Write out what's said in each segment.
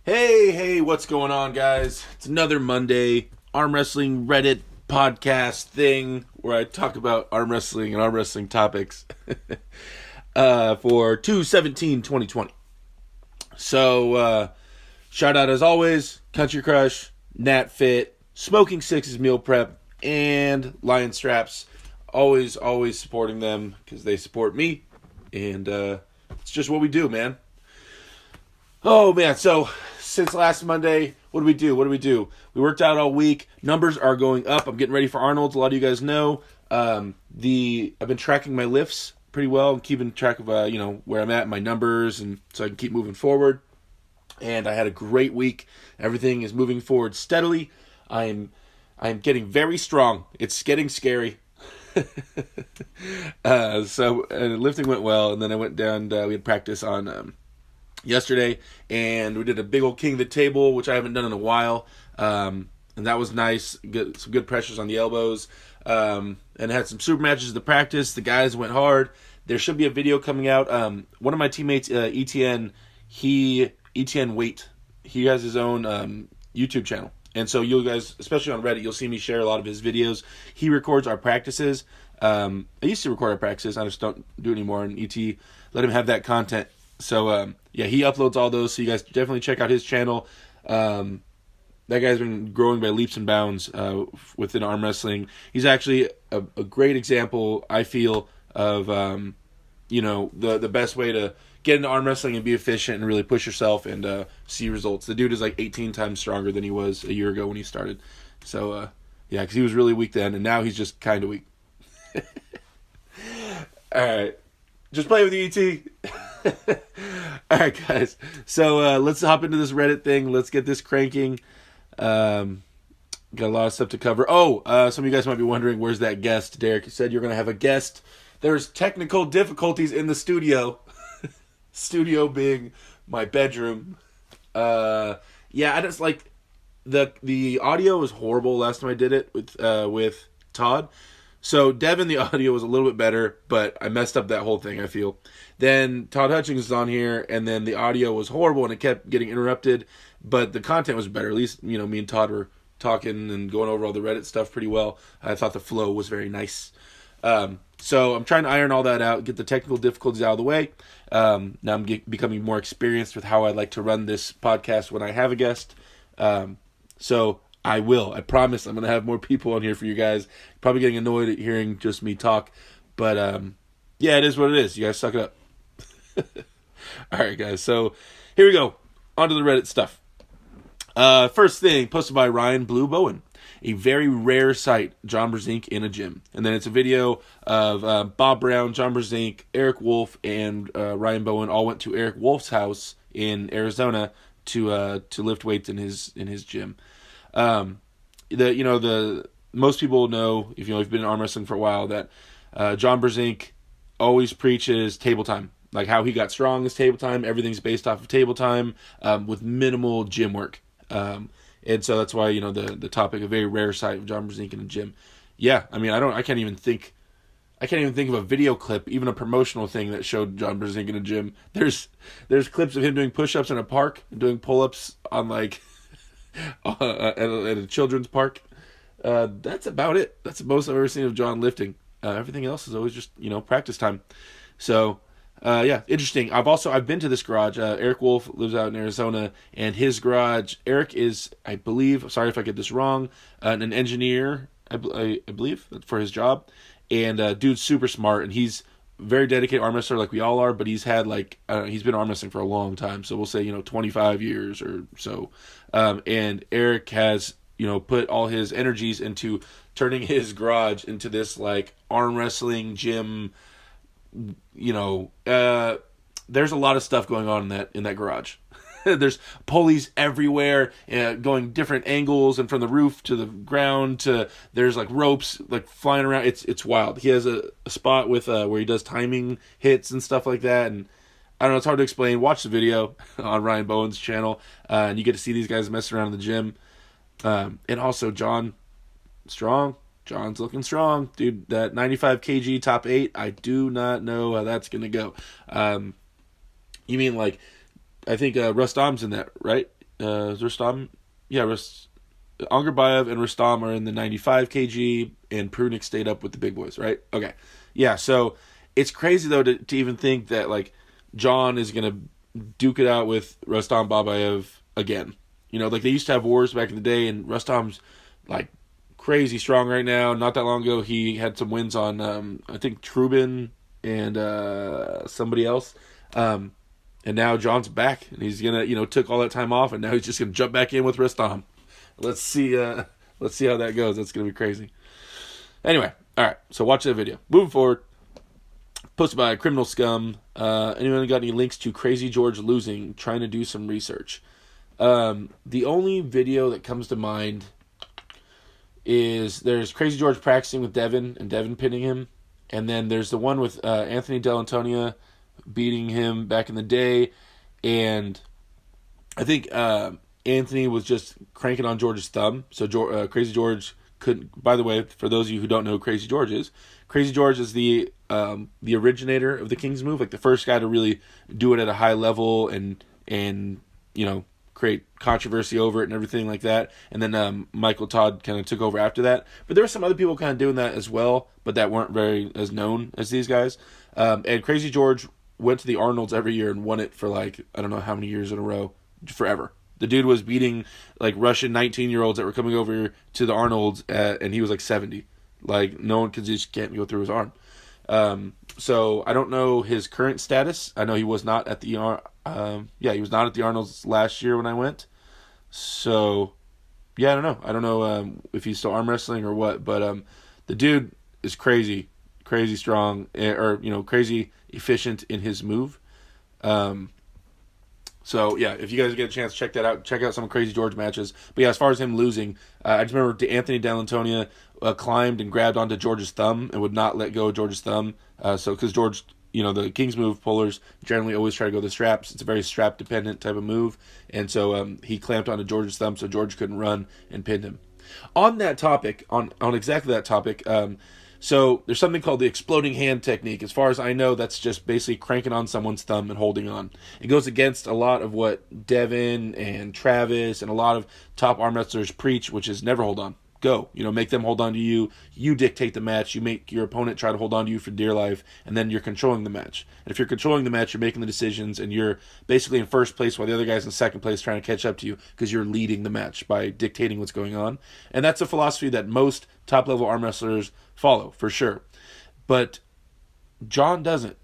Hey, what's going on, guys? It's another Monday arm wrestling Reddit podcast thing where I talk about arm wrestling and arm wrestling topics for 2/17/2020. So, shout out as always, Country Crush, Nat Fit, Smoking Sixes Meal Prep, and Lion Straps. Always supporting them because they support me, and it's just what we do, man. Oh, man, so since last Monday, what do? We worked out all week. Numbers are going up. I'm getting ready for Arnold's. A lot of you guys know. I've been tracking my lifts pretty well and keeping track of where I'm at, my numbers, and so I can keep moving forward. And I had a great week. Everything is moving forward steadily. I'm getting very strong. It's getting scary. So lifting went well, and then I went down. We had practice on yesterday, and we did a big old king of the table, which I haven't done in a while, and that was nice. Some good pressures on the elbows, and had some super matches to practice. The guys went hard. There should be a video coming out. One of my teammates, Etienne Wait, he has his own YouTube channel. And so you guys, especially on Reddit, you'll see me share a lot of his videos. He records our practices. I used to record our practices. I just don't do it anymore. And ET, let him have that content. So, he uploads all those. So you guys definitely check out his channel. That guy's been growing by leaps and bounds within arm wrestling. He's actually a great example, I feel, of, the best way to get into arm wrestling and be efficient and really push yourself and see results. The dude is like 18 times stronger than he was a year ago when he started. So, because he was really weak then, and now he's just kind of weak. All right. Just play with you, ET. All right, guys. So let's hop into this Reddit thing. Let's get this cranking. Got a lot of stuff to cover. Some of you guys might be wondering, where's that guest? Derek, you said you're going to have a guest. There's technical difficulties in the studio. Studio being my bedroom. I just like the audio was horrible last time I did it with Todd. So Devin, the audio was a little bit better, but I messed up that whole thing, I feel. Then Todd Hutchings is on here, and then the audio was horrible and it kept getting interrupted, but the content was better. At least, me and Todd were talking and going over all the Reddit stuff pretty well. I thought the flow was very nice. So I'm trying to iron all that out, get the technical difficulties out of the way. Now I'm becoming more experienced with how I like to run this podcast when I have a guest. So I will. I promise I'm going to have more people on here for you guys. Probably getting annoyed at hearing just me talk. But, it is what it is. You guys suck it up. All right, guys. So here we go. On to the Reddit stuff. First thing, posted by Ryan Blue Bowen. A very rare sight, John Brzenk in a gym. And then it's a video of Bob Brown, John Brzenk, Eric Wolf, and Ryan Bowen all went to Eric Wolf's house in Arizona to lift weights in his gym. Most people know, if you've been in arm wrestling for a while, that John Brzenk always preaches table time. Like how he got strong is table time. Everything's based off of table time with minimal gym work. And so that's why, the topic, a very rare sight of John Brzenk in a gym. Yeah, I can't even think of a video clip, even a promotional thing that showed John Brzenk in a gym. There's clips of him doing push-ups in a park, doing pull-ups on at a children's park. That's about it. That's the most I've ever seen of John lifting. Everything else is always just, practice time. So, interesting. I've been to this garage. Eric Wolf lives out in Arizona, and his garage, Eric is, I believe, sorry if I get this wrong, an engineer, I believe, for his job. And dude's super smart, and he's very dedicated arm wrestler like we all are, but he's had he's been arm wrestling for a long time. So we'll say, 25 years or so. And Eric has, put all his energies into turning his garage into this arm wrestling gym. There's a lot of stuff going on in that garage. There's pulleys everywhere, going different angles, and from the roof to the ground to there's ropes flying around. It's wild. He has a spot with where he does timing hits and stuff like that, and I don't know. It's hard to explain. Watch the video on Ryan Bowen's channel, and you get to see these guys messing around in the gym. And also John, strong. John's looking strong, dude. That 95 kg top 8, I do not know how that's gonna go. You mean I think Russ Dom's in that, right? Rustam, Angarbayev and Rustam are in the 95 kg, and Prunik stayed up with the big boys, right? Okay, yeah. So it's crazy though to even think that like John is gonna duke it out with Rustam Babayev again. You know, like they used to have wars back in the day, and Rustam's like crazy strong right now. Not that long ago, he had some wins on I think Trubin and somebody else. And now John's back, and he's gonna, took all that time off, and now he's just gonna jump back in with Rustam. Let's see how that goes. That's gonna be crazy. Anyway, all right. So watch that video. Moving forward, posted by Criminal Scum. Anyone got any links to Crazy George losing? Trying to do some research. The only video that comes to mind is there's Crazy George practicing with Devin and Devin pinning him, and then there's the one with Anthony Delantonia beating him back in the day, and I think Anthony was just cranking on George's thumb. So Crazy George couldn't. By the way, for those of you who don't know who Crazy George is the originator of the King's Move, like the first guy to really do it at a high level and create controversy over it and everything like that. And then Michael Todd kind of took over after that. But there were some other people kind of doing that as well, but that weren't very as known as these guys. And Crazy George went to the Arnolds every year and won it for like, I don't know how many years in a row, forever. The dude was beating like Russian 19-year-olds that were coming over to the Arnolds, and he was like 70. Like no one just can't go through his arm. So I don't know his current status. I know he was not at the he was not at the Arnolds last year when I went. So yeah, I don't know if he's still arm wrestling or what, but the dude is crazy strong, or crazy efficient in his move. So yeah, if you guys get a chance, check that out. Check out some Crazy George matches. But yeah, as far as him losing, I just remember Anthony Delantonia climbed and grabbed onto George's thumb and would not let go of George's thumb. So because George, the King's Move pullers generally always try to go the straps. It's a very strap dependent type of move, and so he clamped onto George's thumb so George couldn't run and pinned him. On that topic, on exactly that topic. So there's something called the exploding hand technique. As far as I know, that's just basically cranking on someone's thumb and holding on. It goes against a lot of what Devin and Travis and a lot of top arm wrestlers preach, which is never hold on. Go. Make them hold on to you. You dictate the match. You make your opponent try to hold on to you for dear life, and then you're controlling the match. And if you're controlling the match, you're making the decisions, and you're basically in first place while the other guy's in second place trying to catch up to you because you're leading the match by dictating what's going on. And that's a philosophy that most top-level arm wrestlers follow, for sure. But John doesn't.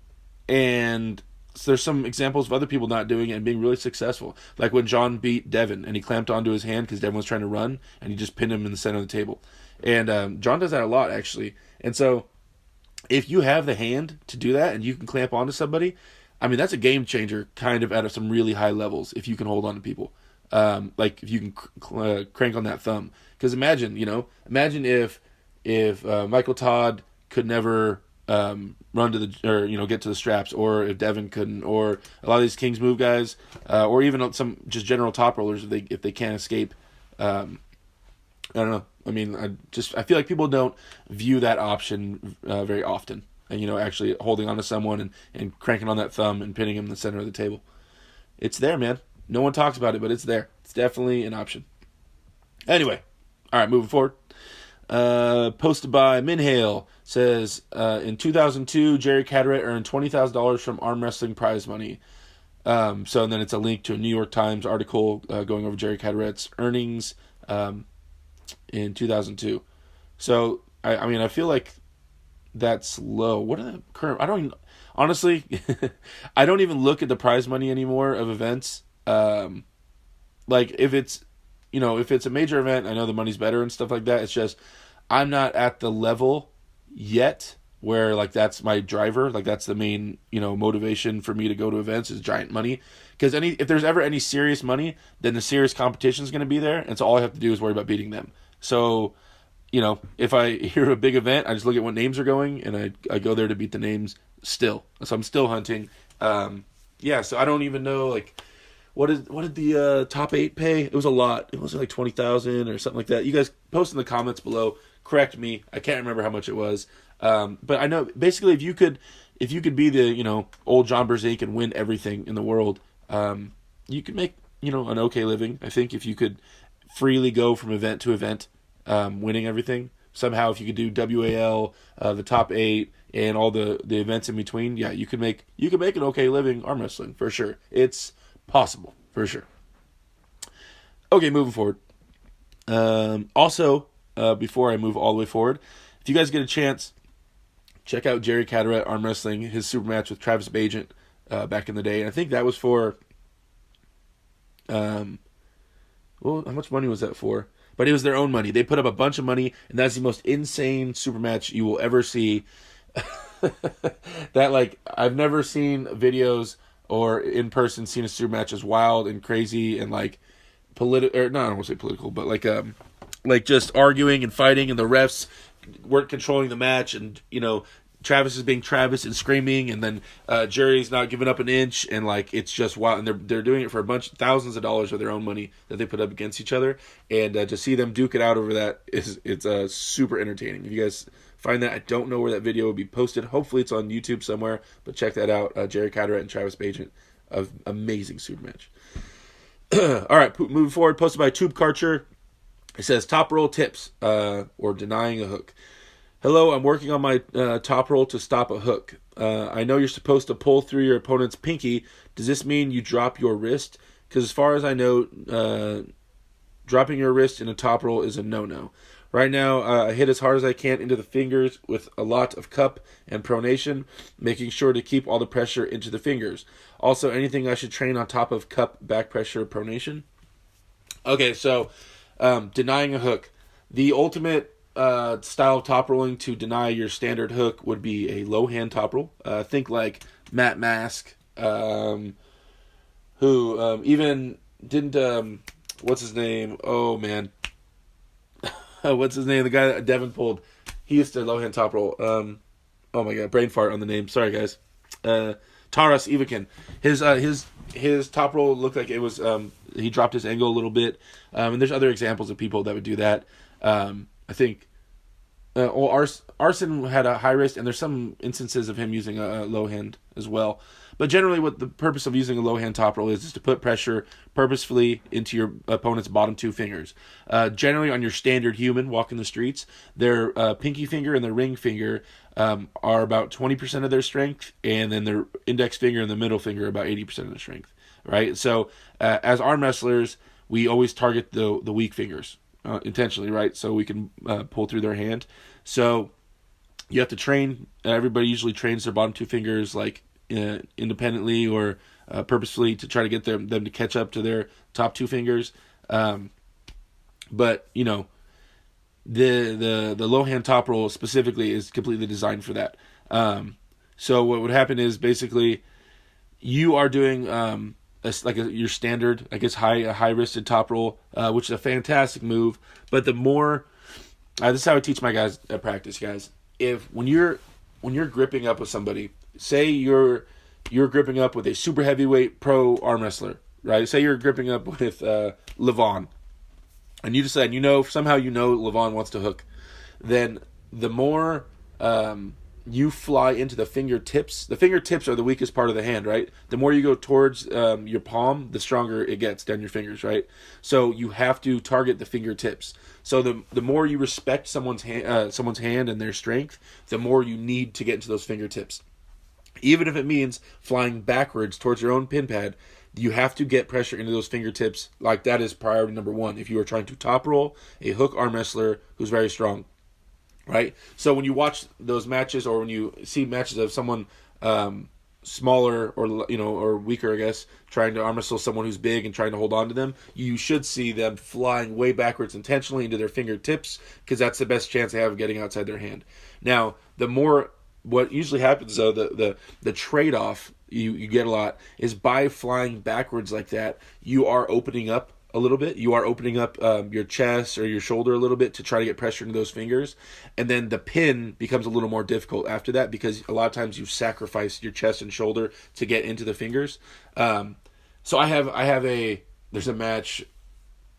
And so there's some examples of other people not doing it and being really successful. Like when John beat Devin and he clamped onto his hand because Devin was trying to run and he just pinned him in the center of the table. And John does that a lot, actually. And so if you have the hand to do that and you can clamp onto somebody, I mean, that's a game changer kind of at some really high levels if you can hold on to people. Like if you can crank on that thumb. Because imagine if Michael Todd could never run to get to the straps, or if Devin couldn't, or a lot of these King's Move guys, or even some just general top rollers if they can't escape. I don't know. I mean, I feel like people don't view that option very often. And actually holding on to someone and cranking on that thumb and pinning him in the center of the table. It's there, man. No one talks about it, but it's there. It's definitely an option. Anyway, all right, moving forward. Posted by Minhale, says, in 2002, Jerry Caderet earned $20,000 from arm wrestling prize money. And then it's a link to a New York Times article going over Jerry Caderet's earnings in 2002. So, I feel like that's low. What are the current... honestly, I don't even look at the prize money anymore of events. Like, if it's a major event, I know the money's better and stuff like that. It's just, I'm not at the level yet where, like, that's my driver. Like, that's the main, motivation for me to go to events is giant money. Because if there's ever any serious money, then the serious competition is going to be there. And so all I have to do is worry about beating them. So, if I hear a big event, I just look at what names are going, and I go there to beat the names still. So I'm still hunting. So I don't even know, like... What did the top 8 pay? It was a lot. It was like $20,000 or something like that. You guys post in the comments below. Correct me. I can't remember how much it was. But I know basically if you could be the old John Berzink and win everything in the world, you could make an okay living. I think if you could freely go from event to event, winning everything somehow, if you could do WAL, the top 8, and all the events in between, yeah, you could make an okay living arm wrestling for sure. It's possible for sure. Okay, moving forward. Also, before I move all the way forward, if you guys get a chance, check out Jerry Caderet arm wrestling, his super match with Travis Bagent back in the day. And I think that was for, how much money was that for? But it was their own money. They put up a bunch of money, and that's the most insane super match you will ever see. That, like, I've never seen videos or in person seen a super match as wild and crazy and like political, or no, I don't want to say political, but like just arguing and fighting, and the refs weren't controlling the match, and Travis is being Travis and screaming, and then Jerry's not giving up an inch, and like it's just wild. And they're doing it for thousands of dollars of their own money that they put up against each other, and to see them duke it out over that it's super entertaining. If you guys find that, I don't know where that video will be posted. Hopefully it's on YouTube somewhere, but check that out. Jerry Caderet and Travis Bagent, amazing super match. All right, moving forward. Posted by Tube Karcher. It says top roll tips or denying a hook. Hello, I'm working on my top roll to stop a hook. I know you're supposed to pull through your opponent's pinky. Does this mean you drop your wrist? Because as far as I know, dropping your wrist in a top roll is a no-no. Right now, I hit as hard as I can into the fingers with a lot of cup and pronation, making sure to keep all the pressure into the fingers. Also, anything I should train on top of cup, back pressure, pronation? Okay, so denying a hook. The ultimate style of top rolling to deny your standard hook would be a low hand top roll. Think like Matt Mask, who even didn't, what's his name? Oh, man. What's his name? The guy that Devin pulled. He used to low hand top roll. Oh my god, brain fart on the name. Sorry, guys. Taras Ivakin. His top roll looked like it was, he dropped his angle a little bit. And there's other examples of people that would do that. I think Arson had a high wrist, and there's some instances of him using a low hand as well. But generally, what the purpose of using a low hand top roll is to put pressure purposefully into your opponent's bottom two fingers. Generally, on your standard human walking the streets, their pinky finger and their ring finger are about 20% of their strength, and then their index finger and the middle finger are about 80% of their strength. Right? So, as arm wrestlers, we always target the weak fingers. Intentionally, right? So we can pull through their hand. So you have to train. Everybody usually trains their bottom two fingers like independently or purposefully to try to get them to catch up to their top two fingers. But the low hand top roll specifically is completely designed for that. So what would happen is basically you are doing your standard, I guess, high wristed top roll, which is a fantastic move. But the more, this is how I teach my guys at practice, guys. When you're gripping up with somebody, say you're gripping up with a super heavyweight pro arm wrestler, right? Say you're gripping up with Levon, and you decide somehow Levon wants to hook, then the more you fly into the fingertips. The fingertips are the weakest part of the hand, right? The more you go towards your palm, the stronger it gets down your fingers, right? So you have to target the fingertips. So the more you respect someone's hand and their strength, the more you need to get into those fingertips. Even if it means flying backwards towards your own pin pad, you have to get pressure into those fingertips. Like, that is priority number one if you are trying to top roll a hook arm wrestler who's very strong. Right? So when you watch those matches, or when you see matches of someone smaller or weaker, I guess, trying to arm wrestle someone who's big and trying to hold on to them, you should see them flying way backwards intentionally into their fingertips, because that's the best chance they have of getting outside their hand. Now, what usually happens though, the trade-off you get a lot is by flying backwards like that, you are opening up a little bit. You are opening up your chest or your shoulder a little bit to try to get pressure into those fingers. And then the pin becomes a little more difficult after that, because a lot of times you sacrifice your chest and shoulder to get into the fingers. So I have a match,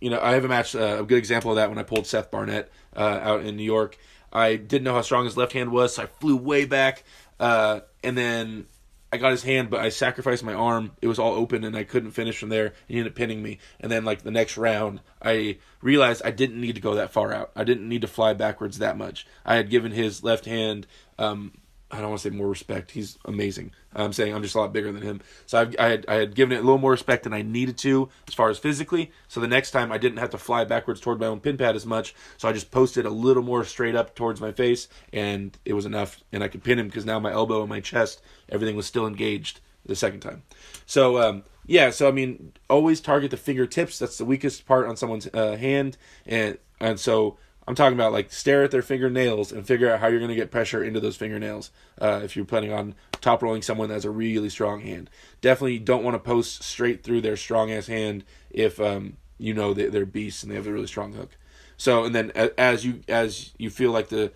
a good example of that when I pulled Seth Barnett out in New York. I didn't know how strong his left hand was, so I flew way back. And then I got his hand, but I sacrificed my arm. It was all open, and I couldn't finish from there. He ended up pinning me. And then, like, the next round, I realized I didn't need to go that far out. I didn't need to fly backwards that much. I had given his left hand, I don't want to say more respect. He's amazing. I'm saying I'm just a lot bigger than him. So I had given it a little more respect than I needed to as far as physically. So the next time I didn't have to fly backwards toward my own pin pad as much. So I just posted a little more straight up towards my face, and it was enough. And I could pin him because now my elbow and my chest, everything was still engaged the second time. So, so I mean, always target the fingertips. That's the weakest part on someone's hand. And so I'm talking about, like, stare at their fingernails and figure out how you're going to get pressure into those fingernails if you're planning on top rolling someone that has a really strong hand. Definitely don't want to post straight through their strong-ass hand if you know they're beasts and they have a really strong hook. So, and then as you feel like the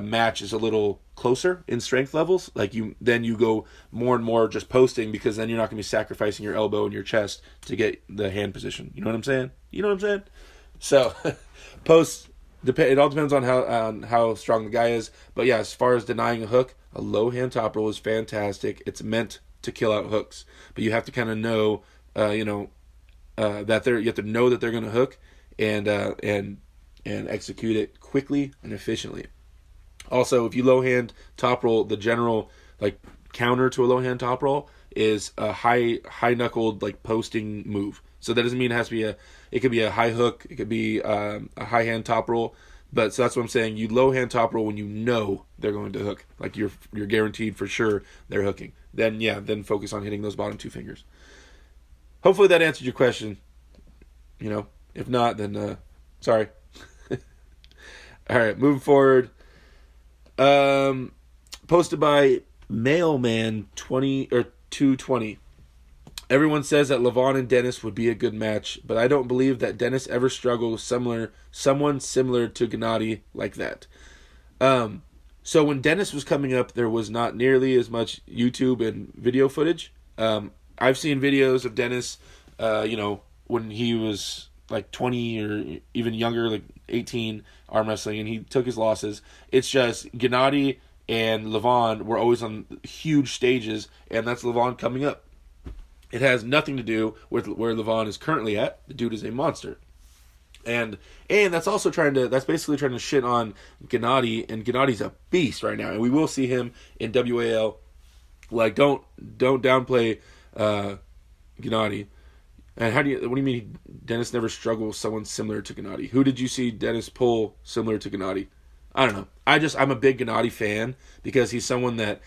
match is a little closer in strength levels, like you go more and more just posting, because then you're not going to be sacrificing your elbow and your chest to get the hand position. You know what I'm saying? So posts, it all depends on how strong the guy is. But yeah, as far as denying a hook, a low hand top roll is fantastic. It's meant to kill out hooks, but you have to kind of know, that you have to know that they're going to hook and execute it quickly and efficiently. Also, if you low hand top roll, the general, like, counter to a low hand top roll is a high knuckled, like, posting move. So that doesn't mean it has to be it could be a high hook, it could be a high hand top roll. But so that's what I'm saying. You low hand top roll when you know they're going to hook. Like, you're guaranteed for sure they're hooking. Then focus on hitting those bottom two fingers. Hopefully that answered your question. If not, then sorry. All right, moving forward. Posted by Mailman 220. Everyone says that Levon and Dennis would be a good match, but I don't believe that Dennis ever struggled with someone similar to Gennady like that. So when Dennis was coming up, there was not nearly as much YouTube and video footage. I've seen videos of Dennis, when he was like 20 or even younger, like 18, arm wrestling, and he took his losses. It's just Gennady and Levon were always on huge stages, and that's Levon coming up. It has nothing to do with where Levon is currently at. The dude is a monster. And that's also that's basically trying to shit on Gennady, and Gennady's a beast right now. And we will see him in WAL. Like, don't downplay Gennady. And what do you mean Dennis never struggled with someone similar to Gennady? Who did you see Dennis pull similar to Gennady? I don't know. I'm a big Gennady fan because he's someone that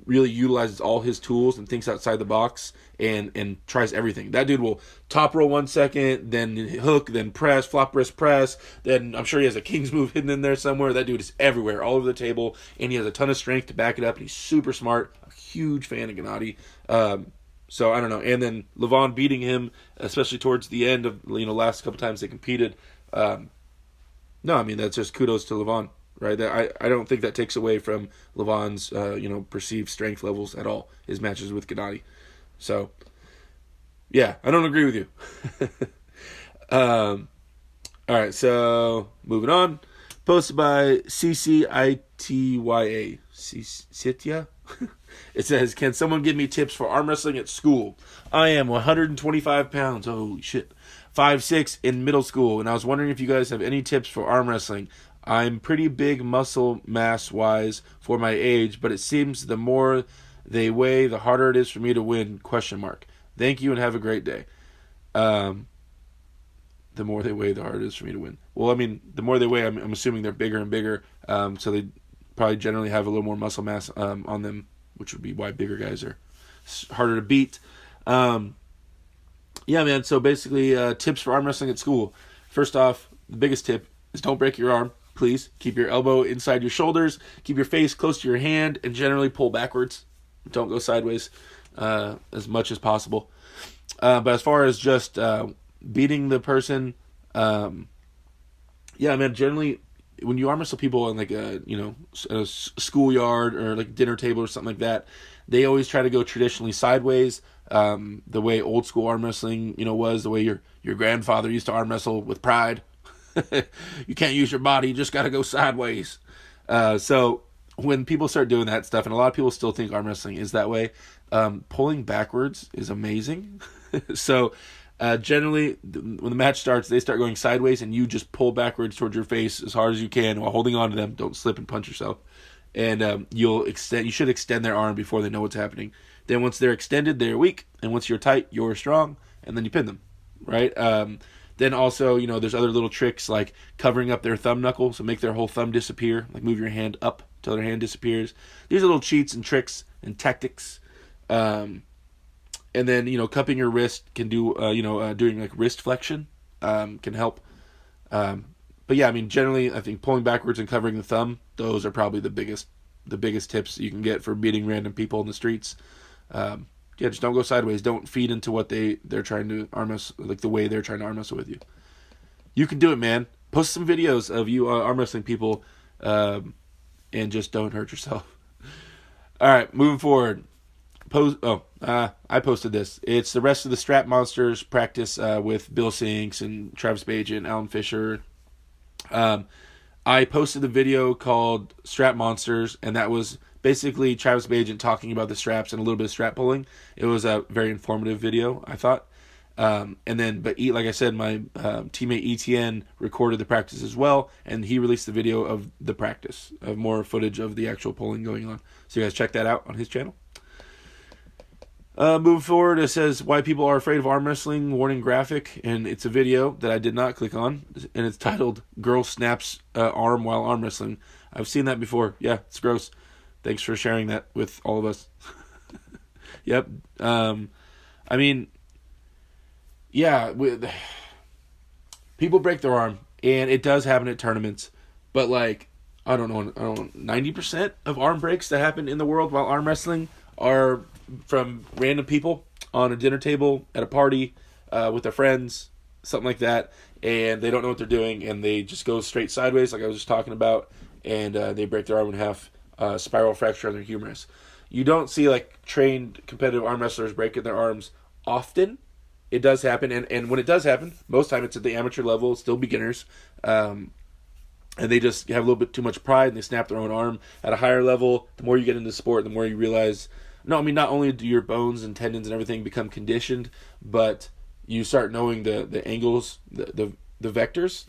really utilizes all his tools and thinks outside the box and tries everything. That dude will top roll 1 second, then hook, then press, flop wrist press. Then I'm sure he has a king's move hidden in there somewhere. That dude is everywhere, all over the table, and he has a ton of strength to back it up, and he's super smart. A huge fan of Gennady. So I don't know. And then Levon beating him, especially towards the end of last couple times they competed. No, I mean, that's just kudos to Levon, right? I don't think that takes away from Levon's perceived strength levels at all. His matches with Gennady. So yeah, I don't agree with you. All right, so moving on. Posted by CCITYA. Citya? It says, can someone give me tips for arm wrestling at school? I am 125 pounds. Holy shit. 5'6" in middle school, and I was wondering if you guys have any tips for arm wrestling. I'm pretty big muscle mass-wise for my age, but it seems the more they weigh, the harder it is for me to win, ? Thank you and have a great day. The more they weigh, the harder it is for me to win. Well, I mean, the more they weigh, I'm assuming they're bigger and bigger, so they probably generally have a little more muscle mass on them, which would be why bigger guys are harder to beat. Yeah, man, so basically tips for arm wrestling at school. First off, the biggest tip is don't break your arm. Please keep your elbow inside your shoulders, keep your face close to your hand, and generally pull backwards. Don't go sideways as much as possible. But as far as just beating the person, yeah, man, generally when you arm wrestle people in like a schoolyard or like dinner table or something like that, they always try to go traditionally sideways. The way old school arm wrestling, was the way your grandfather used to arm wrestle with pride. You can't use your body, you just got to go sideways. So when people start doing that stuff, and a lot of people still think arm wrestling is that way, pulling backwards is amazing. So generally, when the match starts, they start going sideways, and you just pull backwards towards your face as hard as you can while holding on to them. Don't slip and punch yourself. And you should extend their arm before they know what's happening. Then once they're extended, they're weak, and once you're tight, you're strong, and then you pin them, right? Then also, there's other little tricks like covering up their thumb knuckle, so make their whole thumb disappear, like move your hand up till their hand disappears. These are little cheats and tricks and tactics. And then, cupping your wrist can do, doing like wrist flexion can help. But yeah, I mean, generally, I think pulling backwards and covering the thumb, those are probably the biggest tips you can get for beating random people in the streets. Just don't go sideways. Don't feed into what they're trying to arm us, like the way they're trying to arm wrestle with you. You can do it, man. Post some videos of you arm wrestling people, and just don't hurt yourself. All right, moving forward. I posted this. It's the rest of the Strap Monsters practice with Bill Sinks and Travis Bajan and Alan Fisher. I posted the video called Strap Monsters, and that was basically Travis Bajan talking about the straps and a little bit of strap pulling. It was a very informative video, I thought. But like I said, my teammate ETN recorded the practice as well, and he released the video of the practice, of more footage of the actual pulling going on. So you guys check that out on his channel. Moving forward, it says why people are afraid of arm wrestling, warning graphic, and it's a video that I did not click on, and it's titled "Girl Snaps Arm While Arm Wrestling." I've seen that before. Yeah, it's gross. Thanks for sharing that with all of us. Yep. I mean, yeah, people break their arm, and it does happen at tournaments, but like, I don't know, 90% of arm breaks that happen in the world while arm wrestling are from random people on a dinner table, at a party, with their friends, something like that, and they don't know what they're doing, and they just go straight sideways, like I was just talking about, and they break their arm in half, spiral fracture on their humerus. You don't see like trained competitive arm wrestlers breaking their arms often. It does happen, and when it does happen, most time it's at the amateur level, still beginners, and they just have a little bit too much pride, and they snap their own arm. At a higher level, the more you get into the sport, the more you realize, not only do your bones and tendons and everything become conditioned, but you start knowing the angles, the vectors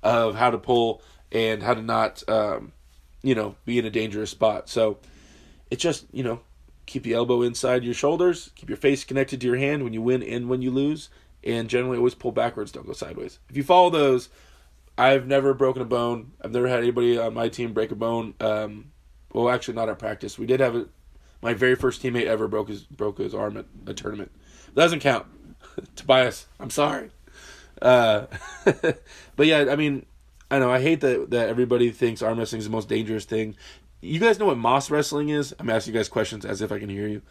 of how to pull and how to not, be in a dangerous spot. So it's just, keep the elbow inside your shoulders, keep your face connected to your hand when you win and when you lose, and generally always pull backwards, don't go sideways. If you follow those, I've never broken a bone. I've never had anybody on my team break a bone. Well, actually not at practice. We did have my very first teammate ever broke his arm at a tournament. That doesn't count. Tobias, I'm sorry. But yeah, I mean, I know I hate that everybody thinks arm wrestling is the most dangerous thing. You guys know what Moss wrestling is? I'm asking you guys questions as if I can hear you.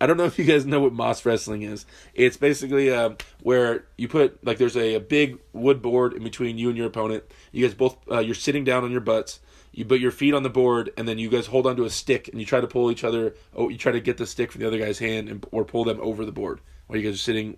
I don't know if you guys know what Moss wrestling is. It's basically where you put, like, there's a big wood board in between you and your opponent. You guys both, you're sitting down on your butts. You put your feet on the board, and then you guys hold onto a stick, and you try to pull each other. Oh, you try to get the stick from the other guy's hand, or pull them over the board while you guys are sitting,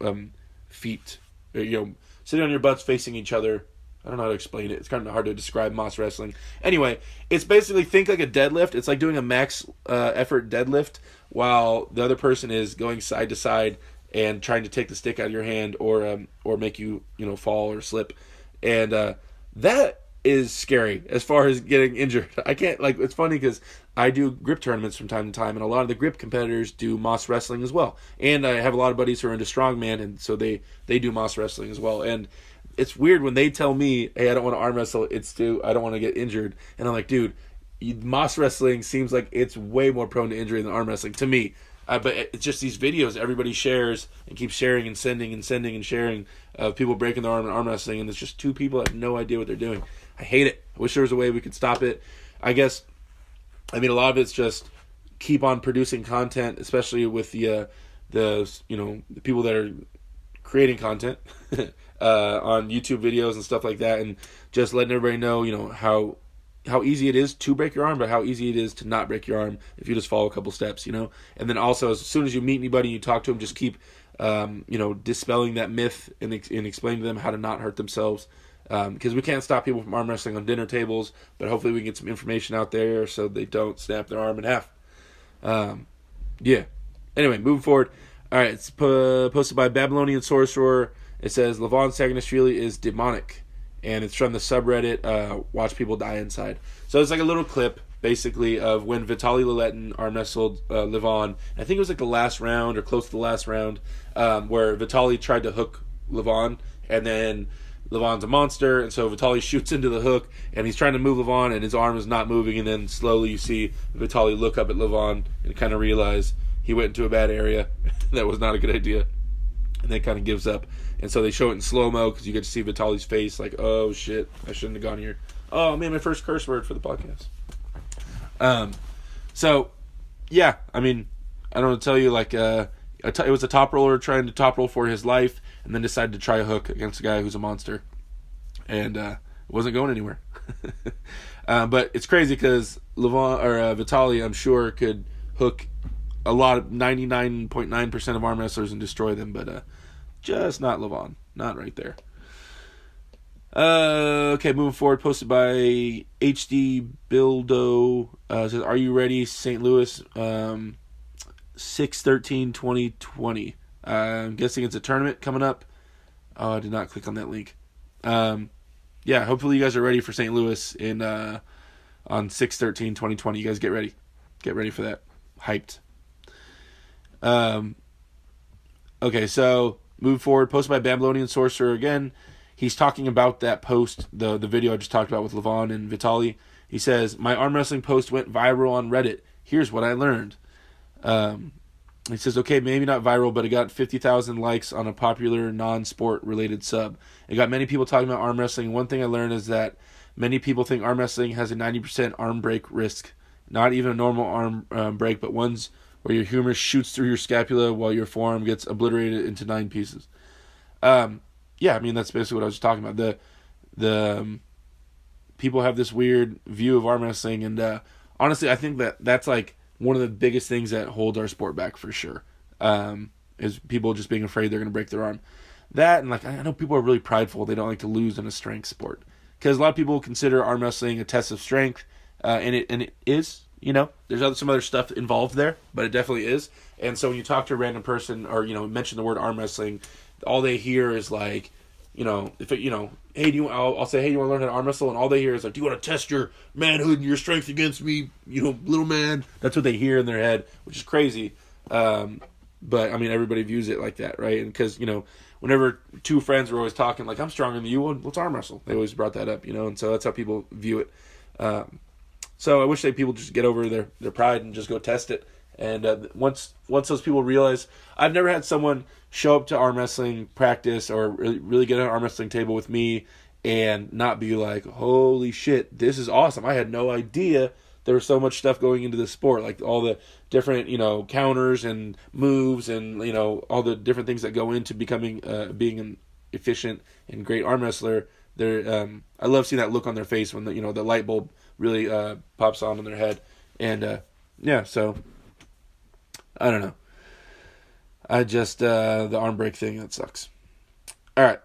sitting on your butts facing each other. I don't know how to explain it. It's kind of hard to describe Moss wrestling. Anyway, it's basically, think like a deadlift. It's like doing a max effort deadlift while the other person is going side to side and trying to take the stick out of your hand or make you fall or slip. And that is scary as far as getting injured. I can't, it's funny because I do grip tournaments from time to time, and a lot of the grip competitors do Moss wrestling as well. And I have a lot of buddies who are into strongman, and so they do Moss wrestling as well. And it's weird when they tell me, hey, I don't want to arm wrestle, I don't want to get injured. And I'm like, dude, Moss wrestling seems like it's way more prone to injury than arm wrestling to me. But it's just these videos everybody shares and keeps sharing and sending and sharing of people breaking their arm in arm wrestling, and it's just two people that have no idea what they're doing. I hate it. I wish there was a way we could stop it. I guess, a lot of it's just keep on producing content, especially with the people that are creating content on YouTube videos and stuff like that, and just letting everybody know, how easy it is to break your arm, but how easy it is to not break your arm if you just follow a couple steps, And then also, as soon as you meet anybody and you talk to them, just keep, dispelling that myth and explaining to them how to not hurt themselves. because we can't stop people from arm wrestling on dinner tables, but hopefully we can get some information out there so they don't snap their arm in half. Yeah. Anyway, moving forward. All right, it's posted by Babylonian Sorcerer. It says Levon Saginashvili is demonic, and it's from the subreddit Watch People Die Inside. So it's like a little clip, basically, of when Vitaly Leletin arm wrestled Levon. I think it was like the last round or close to the last round, where Vitaly tried to hook Levon, and then Levon's a monster, and so Vitaly shoots into the hook, and he's trying to move Levon, and his arm is not moving, and then slowly you see Vitaly look up at Levon and kind of realize he went into a bad area. That was not a good idea. And then kind of gives up. And so they show it in slow-mo because you get to see Vitaly's face like, oh, shit, I shouldn't have gone here. Oh, man, my first curse word for the podcast. So, yeah, I mean, I don't know to tell you, like, it was a top roller trying to top roll for his life and then decided to try a hook against a guy who's a monster. And it wasn't going anywhere. But it's crazy because Vitaly, I'm sure, could hook a lot of 99.9% of arm wrestlers and destroy them, but just not Levon. Not right there. Okay, moving forward, posted by HD Bildo. Says, are you ready, St. Louis? 6/13/2020. I'm guessing it's a tournament coming up. Oh, I did not click on that link. Yeah, hopefully you guys are ready for St. Louis on 6/13/2020. You guys get ready. Get ready for that. Hyped. Okay, so move forward. Posted by Babylonian Sorcerer again. He's talking about that post, the video I just talked about with Levon and Vitaly. He says, my arm wrestling post went viral on Reddit. Here's what I learned. He says, okay, maybe not viral, but it got 50,000 likes on a popular non-sport related sub. It got many people talking about arm wrestling. One thing I learned is that many people think arm wrestling has a 90% arm break risk. Not even a normal arm break, but ones where your humerus shoots through your scapula while your forearm gets obliterated into 9 pieces. Yeah, I mean, that's basically what I was talking about. The people have this weird view of arm wrestling, and honestly, I think that's like one of the biggest things that holds our sport back for sure, is people just being afraid they're going to break their arm. That, and like, I know people are really prideful. They don't like to lose in a strength sport. Because a lot of people consider arm wrestling a test of strength, and it is. You know, there's some other stuff involved there, but it definitely is. And so when you talk to a random person or, mention the word arm wrestling, all they hear is like, hey, I'll say, hey, you want to learn how to arm wrestle? And all they hear is like, do you want to test your manhood and your strength against me, little man? That's what they hear in their head, which is crazy. But I mean, everybody views it like that, right? And because, whenever two friends are always talking like, I'm stronger than you, well, let's arm wrestle. They always brought that up, and so that's how people view it. So I wish that people just get over their pride and just go test it. And once those people realize, I've never had someone show up to arm wrestling practice or really get on an arm wrestling table with me and not be like, holy shit, this is awesome. I had no idea there was so much stuff going into the sport, like all the different, counters and moves and, all the different things that go into becoming, being an efficient and great arm wrestler. I love seeing that look on their face when the light bulb really pops on in their head. And yeah, so I don't know. I just the arm break thing, that sucks. All right,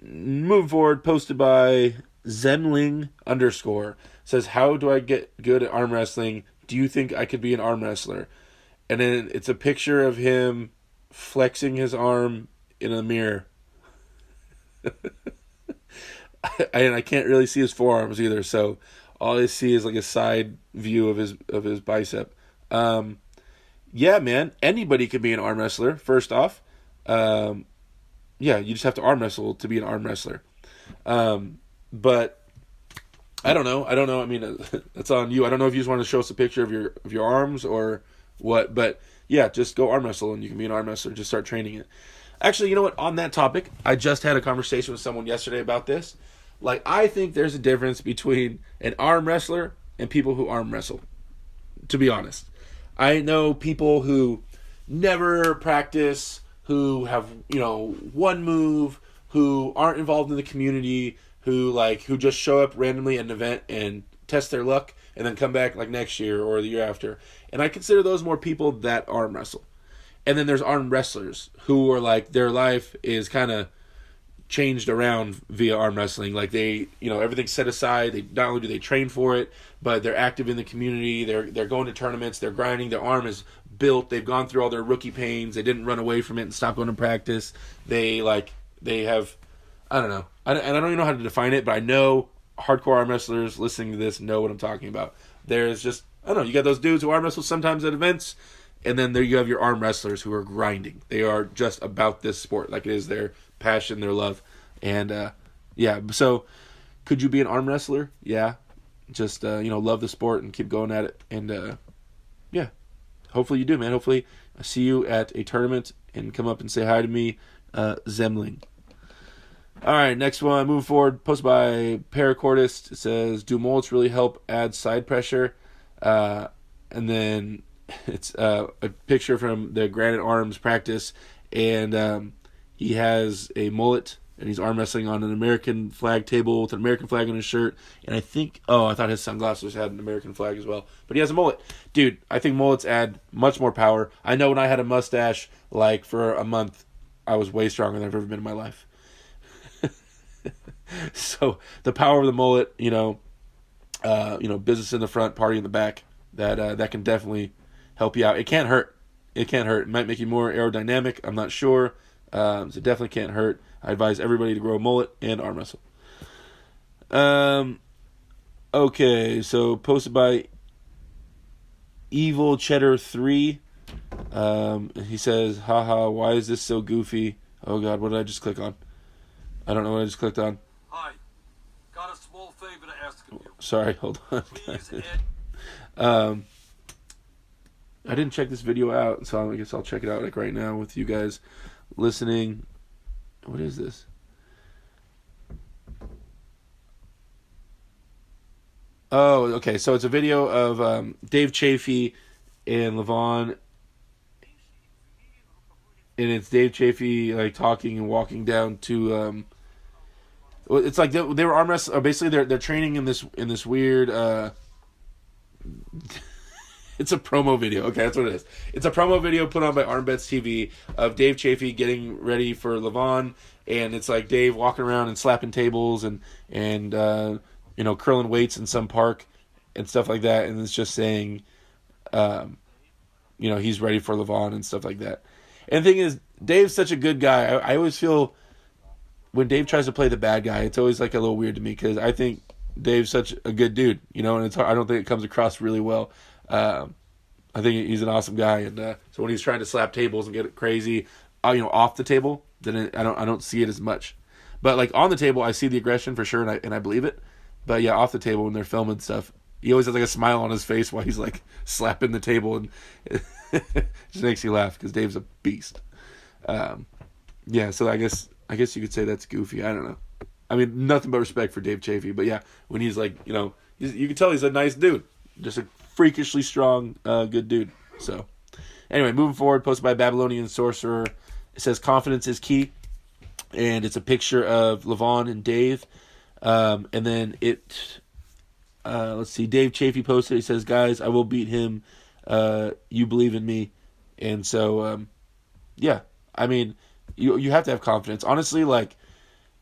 moving forward. Posted by Zemling _ says, how do I get good at arm wrestling? Do you think I could be an arm wrestler? And then it's a picture of him flexing his arm in a mirror. And I can't really see his forearms either, so all I see is like a side view of his bicep. Yeah, man, anybody can be an arm wrestler. First off, yeah, you just have to arm wrestle to be an arm wrestler. But I don't know. I mean, that's on you. I don't know if you just want to show us a picture of your arms or what. But yeah, just go arm wrestle and you can be an arm wrestler. Just start training it. Actually, you know what? On that topic, I just had a conversation with someone yesterday about this. Like, I think there's a difference between an arm wrestler and people who arm wrestle, to be honest. I know people who never practice, who have, one move, who aren't involved in the community, who just show up randomly at an event and test their luck and then come back like next year or the year after. And I consider those more people that arm wrestle. And then there's arm wrestlers who are like, their life is kind of changed around via arm wrestling. Like they, everything's set aside. They not only do they train for it, but they're active in the community. They're going to tournaments. They're grinding. Their arm is built. They've gone through all their rookie pains. They didn't run away from it and stop going to practice. They have, I don't know. And I don't even know how to define it, but I know hardcore arm wrestlers listening to this know what I'm talking about. There's just, I don't know, you got those dudes who arm wrestle sometimes at events, and then there you have your arm wrestlers who are grinding. They are just about this sport. Like it is their passion, their love. And, yeah, so could you be an arm wrestler? Yeah. Just, love the sport and keep going at it. And, yeah, hopefully you do, man. Hopefully I see you at a tournament and come up and say hi to me, Zemling. All right, next one. Moving forward, posted by Paracordist. It says, do mullets really help add side pressure? And then it's a picture from the Granite Arms practice, and he has a mullet, and he's arm wrestling on an American flag table with an American flag on his shirt. And I thought his sunglasses had an American flag as well. But he has a mullet. Dude, I think mullets add much more power. I know when I had a mustache, like, for a month, I was way stronger than I've ever been in my life. So the power of the mullet, business in the front, party in the back, that can definitely help you out. It can't hurt. It might make you more aerodynamic. I'm not sure. So it definitely can't hurt. I advise everybody to grow a mullet and arm wrestle. Okay, so posted by Evil Cheddar 3. He says, haha, why is this so goofy? Oh god, what did I just click on? I don't know what I just clicked on. Hi. Got a small favor to ask of you. Sorry, hold on. Please, Ed. I didn't check this video out, so I guess I'll check it out like right now with you guys listening. What is this? Oh, okay. So it's a video of Dave Chafee and Levon, and it's Dave Chafee like talking and walking down to. It's like they were arm wrestling. Basically, they're training in this weird. It's a promo video. Okay, that's what it is. It's a promo video put on by ArmBets TV of Dave Chafee getting ready for Levon, and it's like Dave walking around and slapping tables and curling weights in some park and stuff like that, and it's just saying, he's ready for Levon and stuff like that. And the thing is, Dave's such a good guy. I always feel when Dave tries to play the bad guy, it's always like a little weird to me because I think Dave's such a good dude, and it's hard, I don't think it comes across really well. I think he's an awesome guy, and so when he's trying to slap tables and get it crazy, off the table, then I don't see it as much. But like on the table, I see the aggression for sure, and I believe it. But yeah, off the table when they're filming stuff, he always has like a smile on his face while he's like slapping the table, and it just makes you laugh because Dave's a beast. Yeah, so I guess you could say that's goofy. I don't know. I mean, nothing but respect for Dave Chafee, but yeah, when he's like, you can tell he's a nice dude, just a freakishly strong, good dude. So, anyway, moving forward, posted by Babylonian Sorcerer. It says confidence is key, and it's a picture of Levon and Dave, and then let's see, Dave Chafee posted. He says, "Guys, I will beat him. You believe in me," and so, yeah, I mean, you have to have confidence. Honestly, like.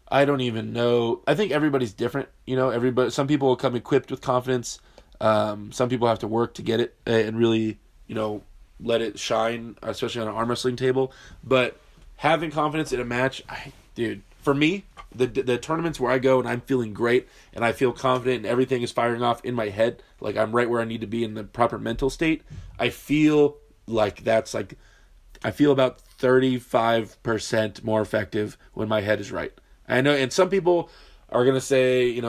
I don't even know. I think everybody's different. Some people will come equipped with confidence. Some people have to work to get it and really, let it shine, especially on an arm wrestling table. But having confidence in a match, for me, the tournaments where I go and I'm feeling great and I feel confident and everything is firing off in my head, like I'm right where I need to be in the proper mental state, I feel like I feel about 35% more effective when my head is right. I know, and some people are gonna say, maybe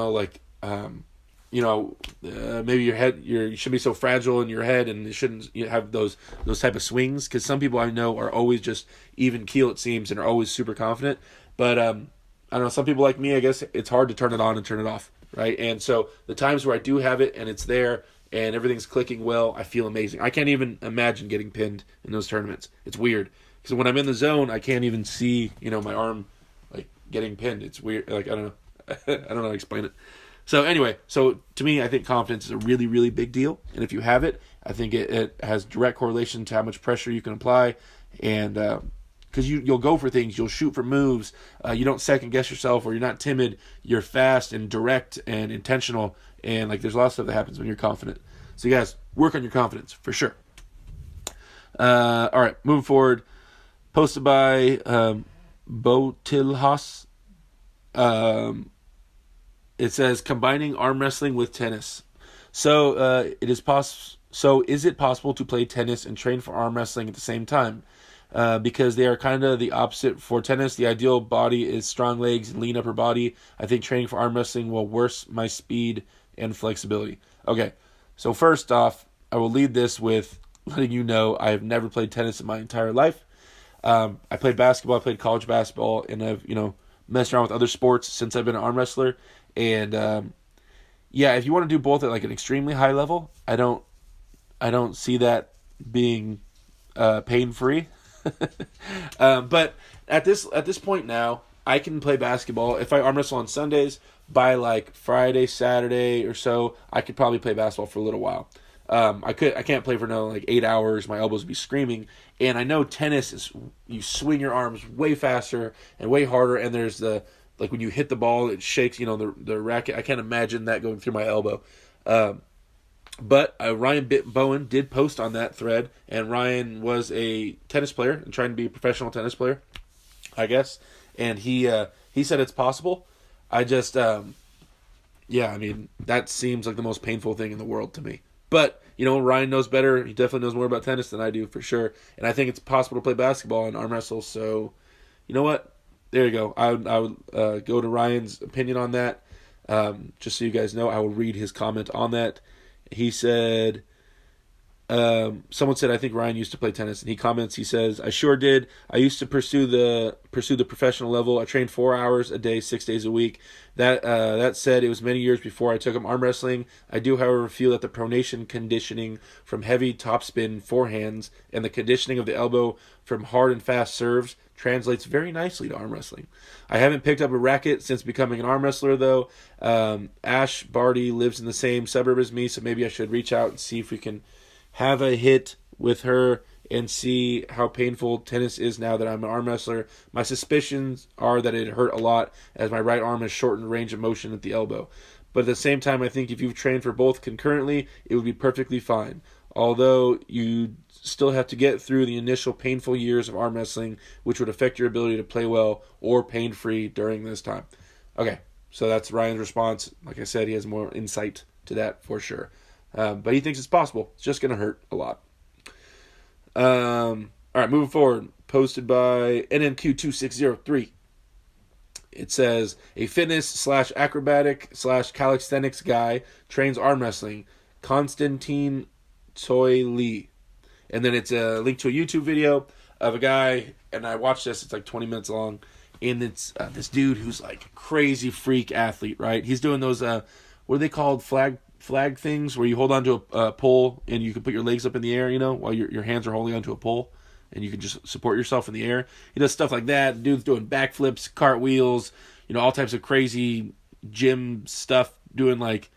your head, you shouldn't be so fragile in your head, and you shouldn't have those type of swings. Because some people I know are always just even keel, it seems, and are always super confident. But I don't know. Some people like me, I guess it's hard to turn it on and turn it off, right? And so the times where I do have it and it's there and everything's clicking well, I feel amazing. I can't even imagine getting pinned in those tournaments. It's weird because when I'm in the zone, I can't even see, my arm. Getting pinned. It's weird. Like, I don't know. I don't know how to explain it. So anyway, to me, I think confidence is a really, really big deal. And if you have it, I think it has direct correlation to how much pressure you can apply. And because you'll go for things, you'll shoot for moves, you don't second guess yourself, or you're not timid. You're fast and direct and intentional, and like there's a lot of stuff that happens when you're confident. So you guys work on your confidence for sure. All right, moving forward. Posted by Botilhas. It says combining arm wrestling with tennis. So is it possible to play tennis and train for arm wrestling at the same time? Because they are kind of the opposite. For tennis, the ideal body is strong legs and lean upper body. I think training for arm wrestling will worsen my speed and flexibility. Okay, so first off, I will lead this with letting you know I have never played tennis in my entire life. I played basketball, I played college basketball, and I've, messed around with other sports since I've been an arm wrestler. And if you want to do both at like an extremely high level, I don't see that being pain-free. But at this point now, I can play basketball. If I arm wrestle on Sundays, by like Friday, Saturday or so, I could probably play basketball for a little while. I can't play for no like 8 hours. My elbows would be screaming. And I know tennis is, you swing your arms way faster and way harder. And there's like when you hit the ball, it shakes, the racket. I can't imagine that going through my elbow. But Ryan Bowen did post on that thread, and Ryan was a tennis player and trying to be a professional tennis player, I guess. And he said it's possible. I just, that seems like the most painful thing in the world to me. But, Ryan knows better. He definitely knows more about tennis than I do, for sure. And I think it's possible to play basketball and arm wrestle. So, you know what? There you go. I would go to Ryan's opinion on that. Just so you guys know, I will read his comment on that. He said, someone said, I think Ryan used to play tennis. And he comments, he says, I sure did. I used to pursue the professional level. I trained 4 hours a day, 6 days a week. That said, it was many years before I took up arm wrestling. I do, however, feel that the pronation conditioning from heavy topspin forehands and the conditioning of the elbow from hard and fast serves translates very nicely to arm wrestling. I haven't picked up a racket since becoming an arm wrestler, though. Ash Barty lives in the same suburb as me, so maybe I should reach out and see if we can have a hit with her and see how painful tennis is now that I'm an arm wrestler. My suspicions are that it hurt a lot, as my right arm has shortened range of motion at the elbow. But at the same time, I think if you've trained for both concurrently, it would be perfectly fine. Although you still have to get through the initial painful years of arm wrestling, which would affect your ability to play well or pain-free during this time. Okay, so that's Ryan's response. Like I said, he has more insight to that for sure. But he thinks it's possible. It's just going to hurt a lot. All right, moving forward. Posted by NNQ2603. It says, a fitness/acrobatic/calisthenics guy trains arm wrestling. Konstantin Toy Lee. And then it's a link to a YouTube video of a guy, and I watched this. It's like 20 minutes long. And it's this dude who's like a crazy freak athlete, right? He's doing those, what are they called? Flag things where you hold onto a pole and you can put your legs up in the air, while your hands are holding onto a pole, and you can just support yourself in the air. He does stuff like that. The dude's doing backflips, cartwheels, all types of crazy gym stuff, doing like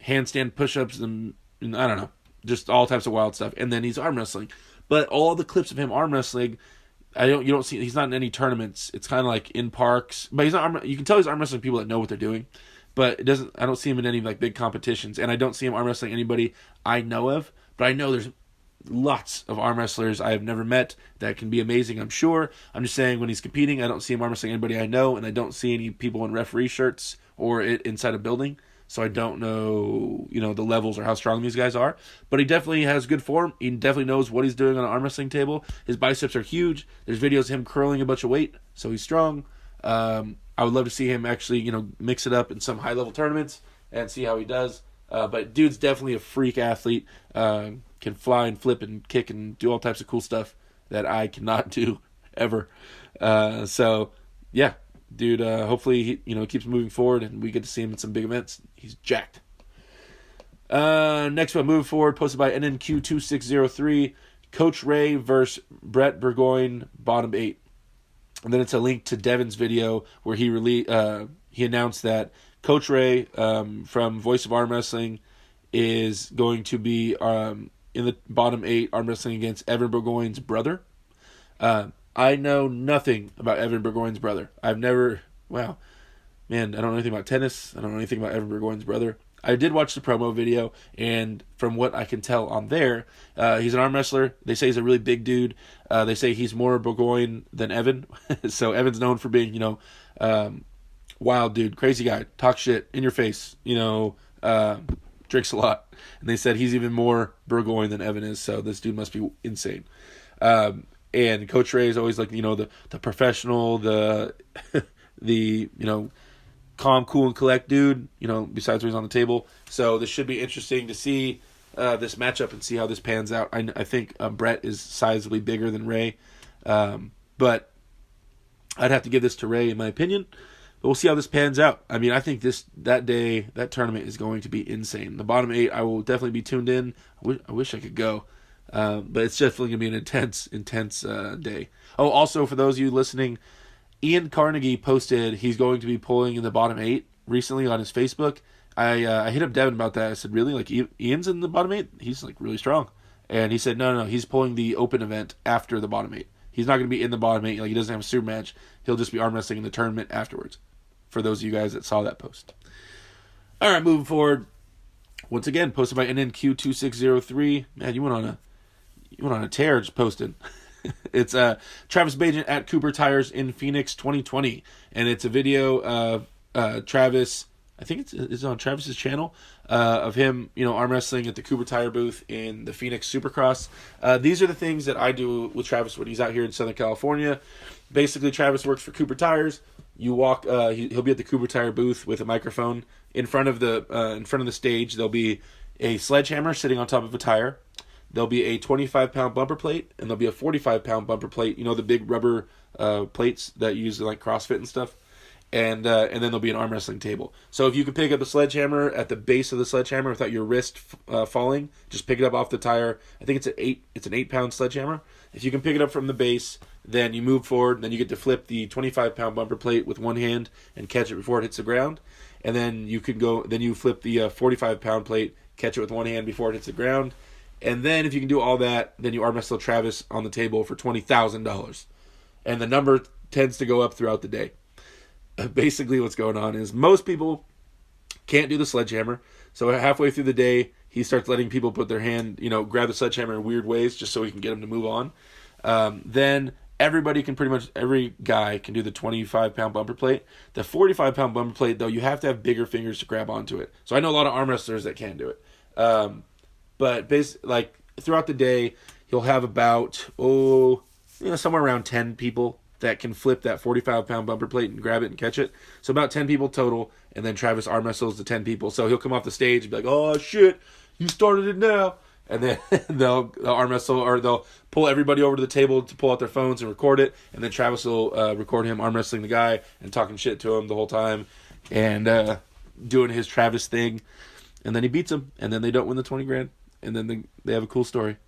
handstand push-ups and I don't know, just all types of wild stuff. And then he's arm wrestling. But all the clips of him arm wrestling, you don't see, he's not in any tournaments. It's kind of like in parks, but he's not you can tell he's arm wrestling people that know what they're doing. But I don't see him in any like big competitions, and I don't see him arm wrestling anybody I know of. But I know there's lots of arm wrestlers I have never met that can be amazing, I'm sure. I'm just saying, when he's competing, I don't see him arm wrestling anybody I know, and I don't see any people in referee shirts or inside a building. So I don't know, the levels or how strong these guys are. But he definitely has good form. He definitely knows what he's doing on an arm wrestling table. His biceps are huge. There's videos of him curling a bunch of weight, so he's strong. I would love to see him actually, mix it up in some high-level tournaments and see how he does. But dude's definitely a freak athlete. Can fly and flip and kick and do all types of cool stuff that I cannot do ever. So, yeah, dude, hopefully he keeps moving forward and we get to see him in some big events. He's jacked. Next one, moving forward, posted by NNQ2603, Coach Ray versus Brett Burgoyne, bottom 8. And then it's a link to Devin's video where he announced that Coach Ray from Voice of Arm Wrestling is going to be in the bottom 8 arm wrestling against Evan Burgoyne's brother. I I know nothing about Evan Burgoyne's brother. I've never, wow, man, I don't know anything about tennis. I don't know anything about Evan Burgoyne's brother. I did watch the promo video, and from what I can tell on there, he's an arm wrestler. They say he's a really big dude. They say he's more Burgoyne than Evan. So Evan's known for being, wild dude, crazy guy, talk shit in your face, drinks a lot. And they said he's even more Burgoyne than Evan is, so this dude must be insane. And Coach Ray is always like, the professional, the calm, cool, and collect dude, besides when he's on the table. So this should be interesting to see this matchup and see how this pans out. I think Brett is sizably bigger than Ray. But I'd have to give this to Ray in my opinion. But we'll see how this pans out. I mean, I think that tournament is going to be insane. The bottom 8, I will definitely be tuned in. I wish I could go. But it's definitely going to be an intense day. Oh, also, for those of you listening, Ian Carnegie posted he's going to be pulling in the bottom 8 recently on his Facebook. I hit up Devin about that. I said, really? Like, Ian's in the bottom 8? He's, like, really strong. And he said, no, he's pulling the open event after the bottom 8. He's not going to be in the bottom 8. Like, he doesn't have a super match. He'll just be arm wrestling in the tournament afterwards, for those of you guys that saw that post. All right, moving forward. Once again, posted by NNQ2603. Man, you went on a tear just posted. It's Travis Bagent at Cooper Tires in Phoenix 2020. And it's a video of Travis, I think it's on Travis's channel, of him, arm wrestling at the Cooper Tire booth in the Phoenix Supercross. These are the things that I do with Travis when he's out here in Southern California. Basically, Travis works for Cooper Tires. You walk, he'll be at the Cooper Tire booth with a microphone. In front of the stage, there'll be a sledgehammer sitting on top of a tire. There'll be a 25-pound bumper plate, and there'll be a 45-pound bumper plate. The big rubber plates that you use in, like, CrossFit and stuff. And then there'll be an arm wrestling table. So if you can pick up the sledgehammer at the base of the sledgehammer without your wrist falling, just pick it up off the tire. I think it's an 8-pound sledgehammer. If you can pick it up from the base, then you move forward. Then you get to flip the 25-pound bumper plate with one hand and catch it before it hits the ground. And then you flip the 45-pound plate, catch it with one hand before it hits the ground. And then if you can do all that, then you arm wrestle Travis on the table for $20,000. And the number tends to go up throughout the day. Basically what's going on is most people can't do the sledgehammer. So halfway through the day, he starts letting people put their hand, grab the sledgehammer in weird ways just so he can get them to move on. Then every guy can do the 25-pound bumper plate. The 45-pound bumper plate, though, you have to have bigger fingers to grab onto it. So I know a lot of arm wrestlers that can do it. But basically, throughout the day, you'll have about, somewhere around 10 people that can flip that 45-pound bumper plate and grab it and catch it. So about 10 people total, and then Travis arm wrestles the 10 people. So he'll come off the stage and be like, oh, shit, you started it now. And then they'll arm wrestle, or they'll pull everybody over to the table to pull out their phones and record it. And then Travis will record him arm wrestling the guy and talking shit to him the whole time and doing his Travis thing. And then he beats him, and then they don't win the $20,000. And then they have a cool story.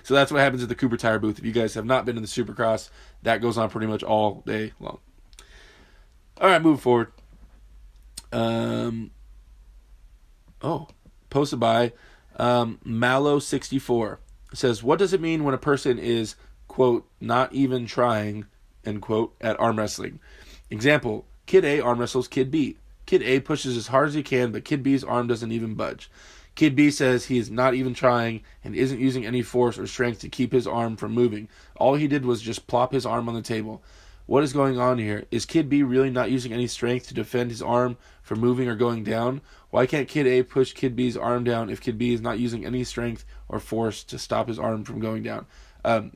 So that's what happens at the Cooper Tire booth. If you guys have not been to the Supercross, that goes on pretty much all day long. All right, moving forward. Posted by Mallow64. It says, what does it mean when a person is, quote, not even trying, end quote, at arm wrestling? Example, Kid A arm wrestles Kid B. Kid A pushes as hard as he can, but Kid B's arm doesn't even budge. Kid B says he is not even trying and isn't using any force or strength to keep his arm from moving. All he did was just plop his arm on the table. What is going on here? Is Kid B really not using any strength to defend his arm from moving or going down? Why can't Kid A push Kid B's arm down if Kid B is not using any strength or force to stop his arm from going down?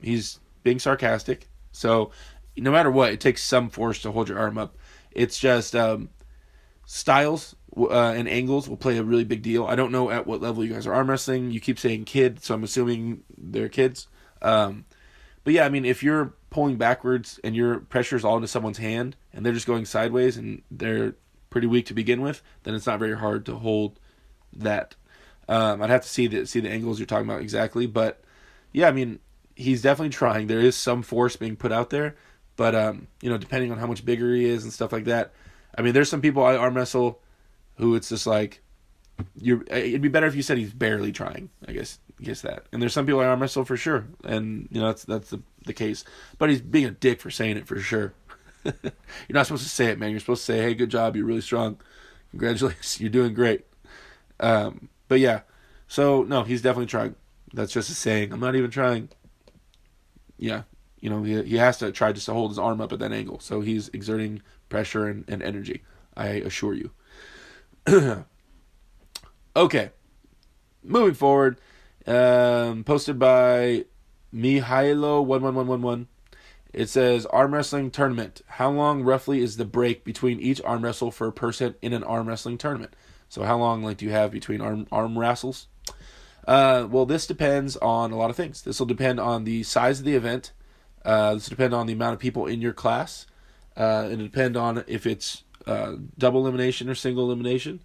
He's being sarcastic. So no matter what, it takes some force to hold your arm up. It's just styles and angles will play a really big deal. I don't know at what level you guys are arm wrestling. You keep saying kid, so I'm assuming they're kids. But yeah, I mean, if you're pulling backwards and your pressure's all into someone's hand and they're just going sideways and they're pretty weak to begin with, then it's not very hard to hold that. I'd have to see the angles you're talking about exactly. But yeah, I mean, he's definitely trying. There is some force being put out there. But, depending on how much bigger he is and stuff like that. I mean, there's some people I arm wrestle who it's just like, it'd be better if you said he's barely trying, I guess that. And there's some people I arm wrestle for sure. And, that's the the case. But he's being a dick for saying it for sure. You're not supposed to say it, man. You're supposed to say, hey, good job. You're really strong. Congratulations. You're doing great. But yeah. So, no, he's definitely trying. That's just a saying. I'm not even trying. Yeah. You know, he has to try just to hold his arm up at that angle. So he's exerting pressure and energy, I assure you. Okay. Moving forward. Posted by Mihailo11111. It says, arm wrestling tournament. How long roughly is the break between each arm wrestle for a person in an arm wrestling tournament? So how long do you have between arm wrestles? Well, this depends on a lot of things. This will depend on the size of the event. This will depend on the amount of people in your class. It'll depend on if it's double elimination or single elimination.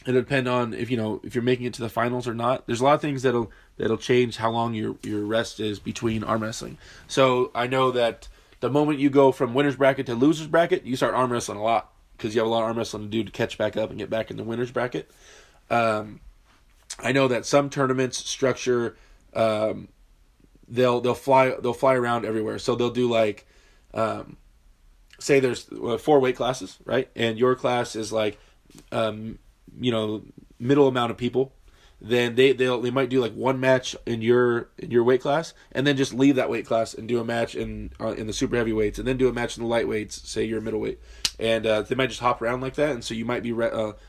It'll depend on if you're making it to the finals or not. There's a lot of things that'll change how long your rest is between arm wrestling. So I know that the moment you go from winner's bracket to loser's bracket, you start arm wrestling a lot because you have a lot of arm wrestling to do to catch back up and get back in the winner's bracket. I know that some tournaments structure they'll fly around everywhere. So they'll do like say there's 4 weight classes, right? And your class is like middle amount of people, then they might do like one match in your weight class, and then just leave that weight class and do a match in the super heavyweights, and then do a match in the lightweights, say you're middleweight, and they might just hop around like that, and so you might be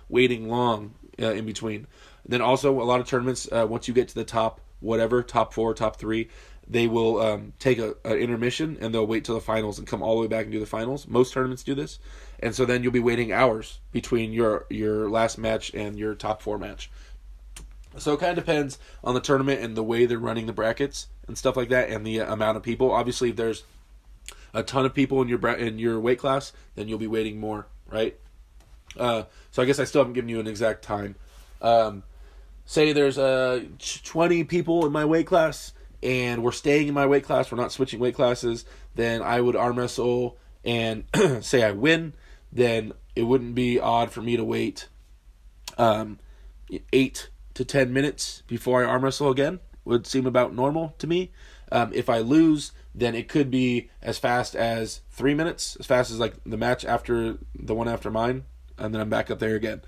waiting long in between. And then also a lot of tournaments, once you get to the top 4, top 3, they will take an intermission and they'll wait till the finals and come all the way back and do the finals. Most tournaments do this. And so then you'll be waiting hours between your last match and your top 4 match. So it kind of depends on the tournament and the way they're running the brackets and stuff like that, and the amount of people. Obviously, if there's a ton of people in your weight class, then you'll be waiting more, right? So I guess I still haven't given you an exact time. Say there's 20 people in my weight class, and we're staying in my weight class, we're not switching weight classes, then I would arm wrestle, and say I win, then it wouldn't be odd for me to wait 8 to 10 minutes before I arm wrestle again. Would seem about normal to me. If I lose, then it could be as fast as 3 minutes, as fast as like the match after the one after mine, and then I'm back up there again.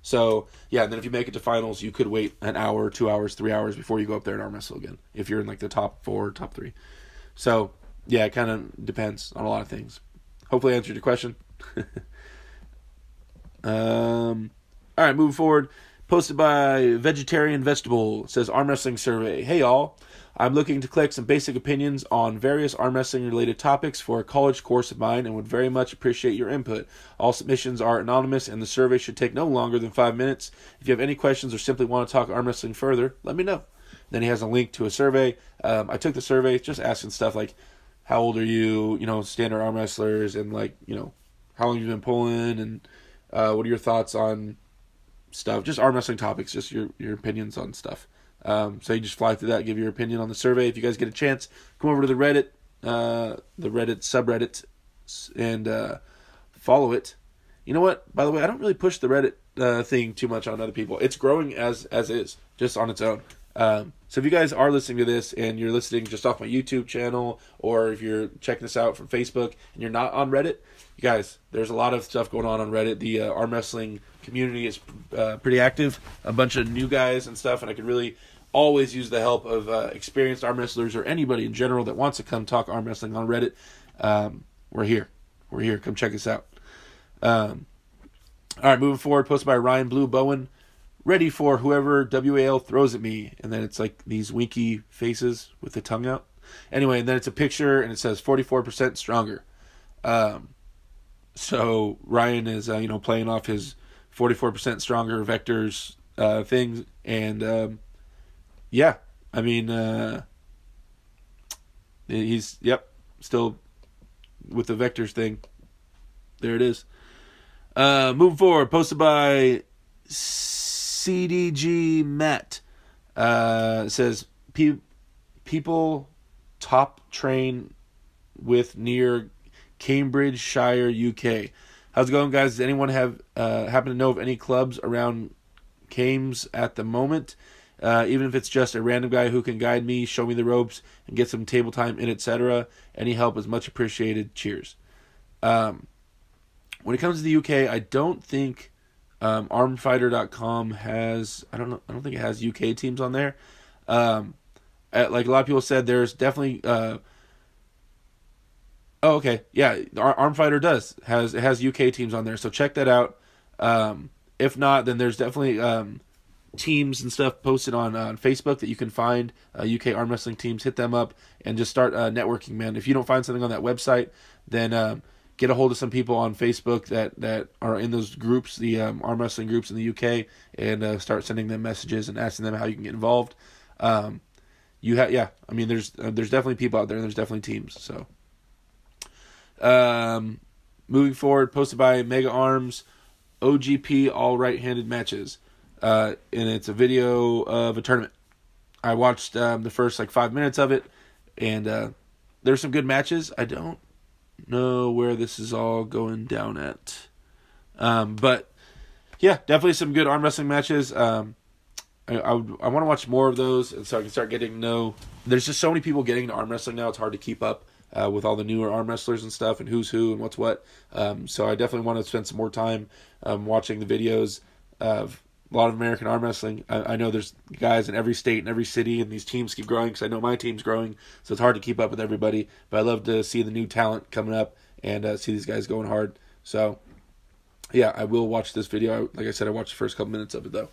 So, yeah, and then if you make it to finals, you could wait an hour, 2 hours, 3 hours before you go up there and arm wrestle again, if you're in like the top 4, top 3. So, yeah, it kind of depends on a lot of things. Hopefully I answered your question. All right, moving forward. Posted by Vegetarian Vegetable. It says, arm wrestling survey. Hey, y'all. I'm looking to collect some basic opinions on various arm wrestling related topics for a college course of mine and would very much appreciate your input. All submissions are anonymous and the survey should take no longer than 5 minutes. If you have any questions or simply want to talk arm wrestling further, let me know. Then he has a link to a survey. I took the survey just asking stuff like, how old are you, standard arm wrestlers, and like, how long you've been pulling, and what are your thoughts on stuff, just arm wrestling topics, just your opinions on stuff. So you just fly through that, give your opinion on the survey. If you guys get a chance, come over to the Reddit subreddit, and follow it. You know what? By the way, I don't really push the Reddit thing too much on other people. It's growing as is, just on its own. So if you guys are listening to this and you're listening just off my YouTube channel, or if you're checking this out from Facebook and you're not on Reddit, you guys, there's a lot of stuff going on Reddit. The arm wrestling community is pretty active. A bunch of new guys and stuff, and I could really always use the help of experienced arm wrestlers or anybody in general that wants to come talk arm wrestling on Reddit. We're here. Come check us out. All right, moving forward. Posted by Ryan Blue Bowen. Ready for whoever WAL throws at me. And then it's like these winky faces with the tongue out. Anyway, and then it's a picture and it says 44% stronger. So Ryan is, playing off his 44% stronger vectors things. And, yeah, I mean, he's, still with the vectors thing. There it is. Moving forward, posted by CDG Matt. Says, people top train with near Cambridgeshire, UK. How's it going, guys? Does anyone have happen to know of any clubs around Cames at the moment? even if it's just a random guy who can guide me, show me the ropes, and get some table time in, etc. Any help is much appreciated. Cheers. When it comes to the UK, I don't think armfighter.com has, I don't think it has UK teams on there. Like a lot of people said, there's definitely oh, okay. Yeah, Armfighter has UK teams on there, so check that out. If not, then there's definitely teams and stuff posted on Facebook that you can find. UK arm wrestling teams, hit them up and just start networking, man. If you don't find something on that website, then get a hold of some people on Facebook that are in those groups, the arm wrestling groups in the UK, and start sending them messages and asking them how you can get involved. There's definitely people out there, and there's definitely teams. So, moving forward, posted by Mega Arms, OGP all right-handed matches, and it's a video of a tournament. I watched the first 5 minutes of it, and there's some good matches. I don't know where this is all going down at, but yeah, definitely some good arm wrestling matches. I want to watch more of those, and so I can start getting to know. There's just so many people getting into arm wrestling now; it's hard to keep up with all the newer arm wrestlers and stuff, and who's who and what's what. So I definitely want to spend some more time watching the videos of a lot of American arm wrestling. I know there's guys in every state and every city, and these teams keep growing because I know my team's growing, so it's hard to keep up with everybody. But I love to see the new talent coming up and see these guys going hard. So yeah, I will watch this video. Like I said, I watched the first couple minutes of it though.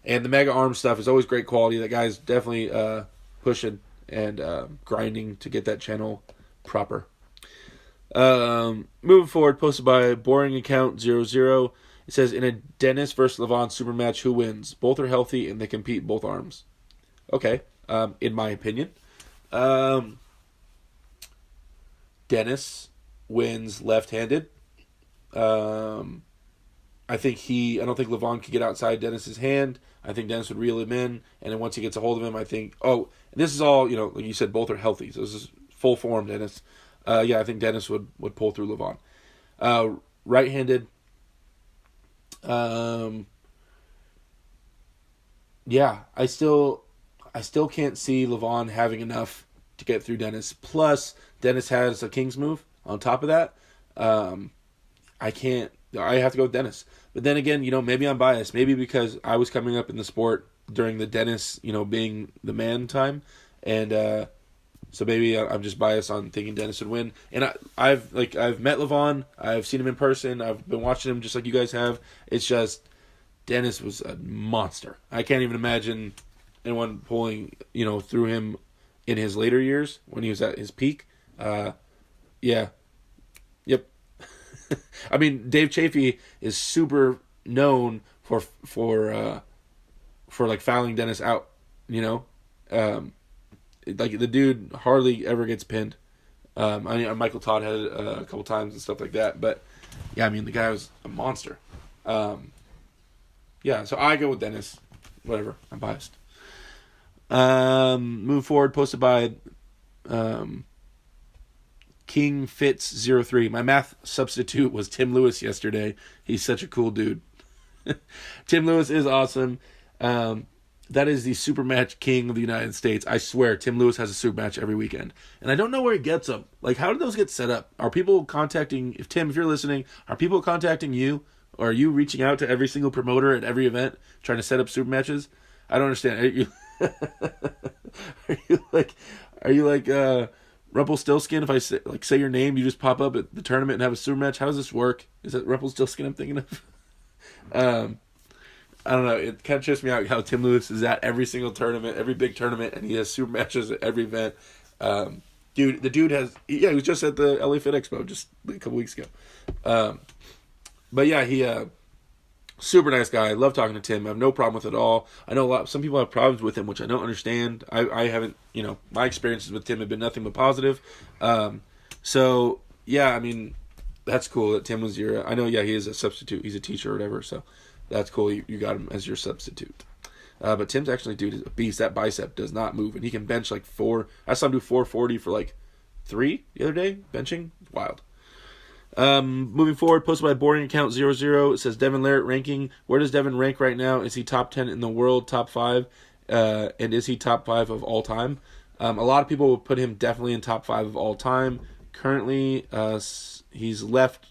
And the Mega Arm stuff is always great quality. That guy's definitely pushing and grinding to get that channel proper. Moving forward, posted by Boring Account 00. It says, in a Dennis versus Levon super match, who wins? Both are healthy and they compete both arms. Okay, in my opinion. Dennis wins left-handed. I don't think Levon could get outside Dennis's hand. I think Dennis would reel him in, and then once he gets a hold of him, I think, this is all, like you said, both are healthy, so this is full form Dennis. I think Dennis would pull through Levon. Right-handed, I still can't see Levon having enough to get through Dennis. Plus, Dennis has a King's move on top of that. I have to go with Dennis. But then again, maybe I'm biased. Maybe because I was coming up in the sport during the Dennis, being the man time. And so maybe I'm just biased on thinking Dennis would win. And I've met Levon. I've seen him in person. I've been watching him just like you guys have. It's just Dennis was a monster. I can't even imagine anyone pulling, through him in his later years when he was at his peak. Yep. I mean, Dave Chafee is super known for fouling Dennis out. The dude hardly ever gets pinned. Michael Todd had it a couple times and stuff like that. But yeah, I mean, the guy was a monster. So I go with Dennis. Whatever, I'm biased. Move forward. Posted by King Fitz 03. My math substitute was Tim Lewis yesterday. He's such a cool dude. Tim Lewis is awesome. That is the super match king of the United States. I swear, Tim Lewis has a super match every weekend. And I don't know where he gets them. How do those get set up? Are people contacting, if you're listening, are people contacting you? Or are you reaching out to every single promoter at every event trying to set up super matches? I don't understand. Are you like Rumpelstiltskin? If I say your name, you just pop up at the tournament and have a super match? How does this work? Is that Rumpelstiltskin I'm thinking of? I don't know. It kind of trips me out how Tim Lewis is at every single tournament, every big tournament, and he has super matches at every event. The dude has... he was just at the LA Fit Expo just a couple weeks ago. But yeah, he... super nice guy. I love talking to Tim. I have no problem with it at all. I know some people have problems with him, which I don't understand. I haven't... my experiences with Tim have been nothing but positive. So, yeah, I mean, that's cool that Tim was your... I know, yeah, he is a substitute. He's a teacher or whatever, so... That's cool. You got him as your substitute. But Tim's actually, dude, is a beast. That bicep does not move. And he can bench 4. I saw him do 440 for 3 the other day. Benching. Wild. Moving forward, posted by Boring Account 00. It says Devin Larratt ranking. Where does Devin rank right now? Is he top 10 in the world? Top 5? and is he top 5 of all time? A lot of people would put him definitely in top 5 of all time. Currently, he's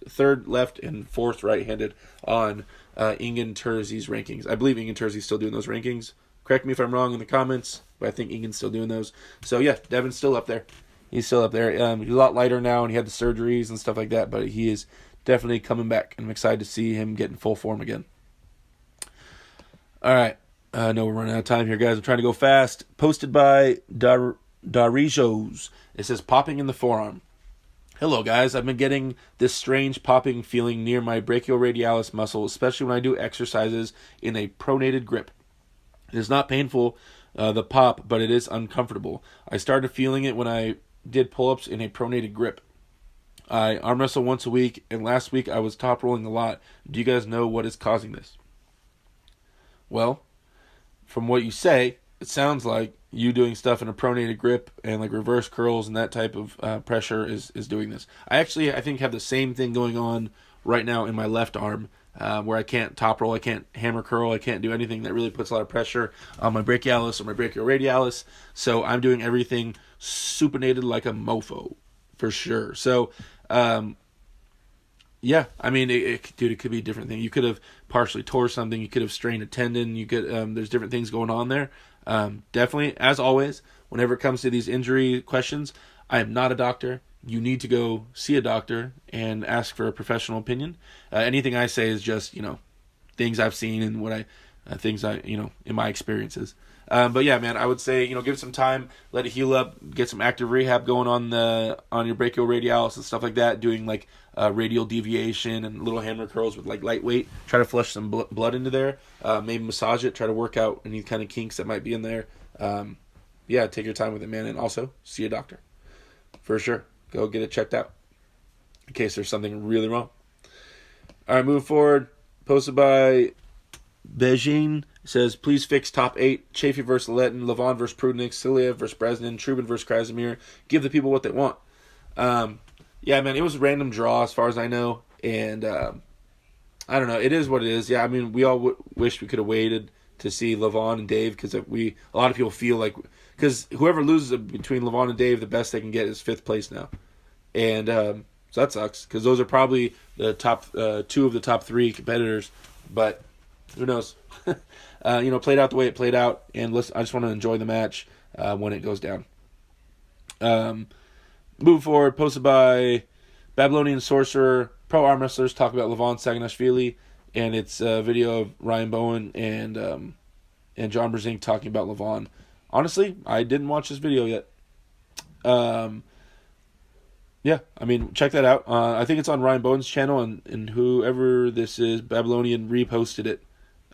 third left and fourth right-handed on Ingen Terzi's rankings. I believe Ingen Terzi's still doing those rankings. Correct me if I'm wrong in the comments, but I think Ingen's still doing those. So yeah, Devin's still up there. He's still up there. He's a lot lighter now, and he had the surgeries and stuff like that, but he is definitely coming back. I'm excited to see him get in full form again. All right. I know we're running out of time here, guys. I'm trying to go fast. Posted by Darijos. It says, popping in the forearm. Hello, guys. I've been getting this strange popping feeling near my brachioradialis muscle, especially when I do exercises in a pronated grip. It is not painful, the pop, but it is uncomfortable. I started feeling it when I did pull-ups in a pronated grip. I arm wrestle once a week, and last week I was top rolling a lot. Do you guys know what is causing this? Well, from what you say, it sounds like you doing stuff in a pronated grip and like reverse curls and that type of pressure is doing this. I think have the same thing going on right now in my left arm, where I can't top roll, I can't hammer curl, I can't do anything that really puts a lot of pressure on my brachialis or my brachioradialis. So I'm doing everything supinated like a mofo, for sure. So, yeah, I mean, it could be a different thing. You could have partially tore something. You could have strained a tendon. You could, there's different things going on there. Definitely, as always, whenever it comes to these injury questions, I am not a doctor. You need to go see a doctor and ask for a professional opinion. Anything I say is just, things I've seen and what things I, in my experiences. But yeah, man, I would say, give it some time, let it heal up, get some active rehab going on your brachioradialis and stuff like that, doing like radial deviation and little hammer curls with like lightweight, try to flush some blood into there, maybe massage it, try to work out any kind of kinks that might be in there. Yeah, take your time with it, man, and also see a doctor for sure. Go get it checked out in case there's something really wrong. All right, moving forward. Posted by Beijing. Says, please fix top 8. Chafee versus Letton, Levon versus Prudnik, Siliev versus Bresnan, Trubin versus Krasimir. Give the people what they want. Yeah, man, it was a random draw as far as I know. And I don't know. It is what it is. Yeah, I mean, we all wish we could have waited to see Levon and Dave because a lot of people feel like, because whoever loses between Levon and Dave, the best they can get is 5th place now. And so that sucks because those are probably the top 2 of the top 3 competitors. But who knows? Played out the way it played out. And listen, I just want to enjoy the match when it goes down. Move forward, posted by Babylonian Sorcerer. Pro arm wrestlers talk about Levon Saginashvili. And it's a video of Ryan Bowen and John Brzezinski talking about Levon. Honestly, I didn't watch this video yet. Yeah, I mean, check that out. I think it's on Ryan Bowen's channel, and whoever this is, Babylonian, reposted it,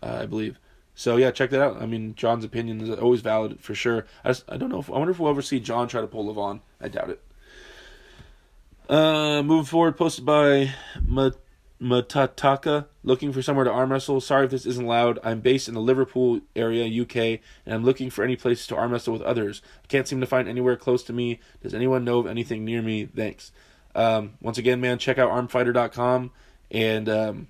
I believe. So yeah, check that out. I mean, John's opinion is always valid for sure. I don't know. I wonder if we'll ever see John try to pull Levon. I doubt it. Moving forward, posted by Matataka, looking for somewhere to arm wrestle. Sorry if this isn't loud. I'm based in the Liverpool area, UK, and I'm looking for any places to arm wrestle with others. I can't seem to find anywhere close to me. Does anyone know of anything near me? Thanks. Once again, man, check out armfighter.com, and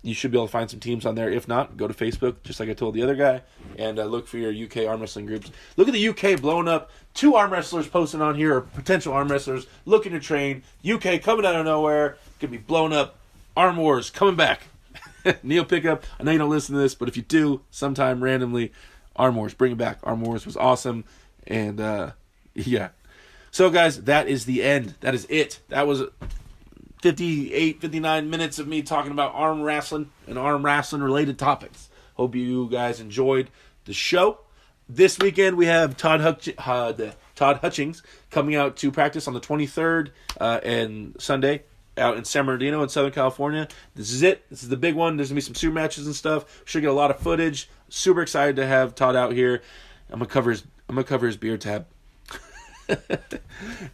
you should be able to find some teams on there. If not, go to Facebook, just like I told the other guy, and look for your UK arm wrestling groups. Look at the UK blowing up. 2 arm wrestlers posting on here, or potential arm wrestlers looking to train. UK coming out of nowhere, could be blown up. Arm Wars coming back. Neil Pickup, I know you don't listen to this, but if you do, sometime randomly, Arm Wars, bring it back. Arm Wars was awesome, and yeah. So guys, that is the end. That is it. That was 58, 59 minutes of me talking about arm wrestling and arm wrestling related topics. Hope you guys enjoyed the show. This weekend we have Todd Hutchings coming out to practice on the 23rd and Sunday out in San Bernardino in Southern California. This is it. This is the big one. There's going to be some super matches and stuff. Should get a lot of footage. Super excited to have Todd out here. I'm going to cover his beer tab.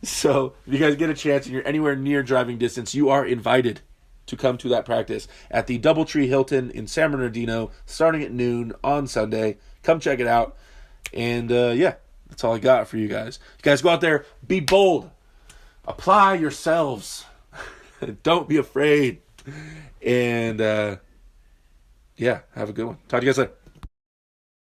So if you guys get a chance and you're anywhere near driving distance, you are invited to come to that practice at the Doubletree Hilton in San Bernardino starting at noon on Sunday. Come check it out. And yeah, that's all I got for you guys. You guys go out there, be bold, apply yourselves, don't be afraid, and yeah, have a good one. Talk to you guys later.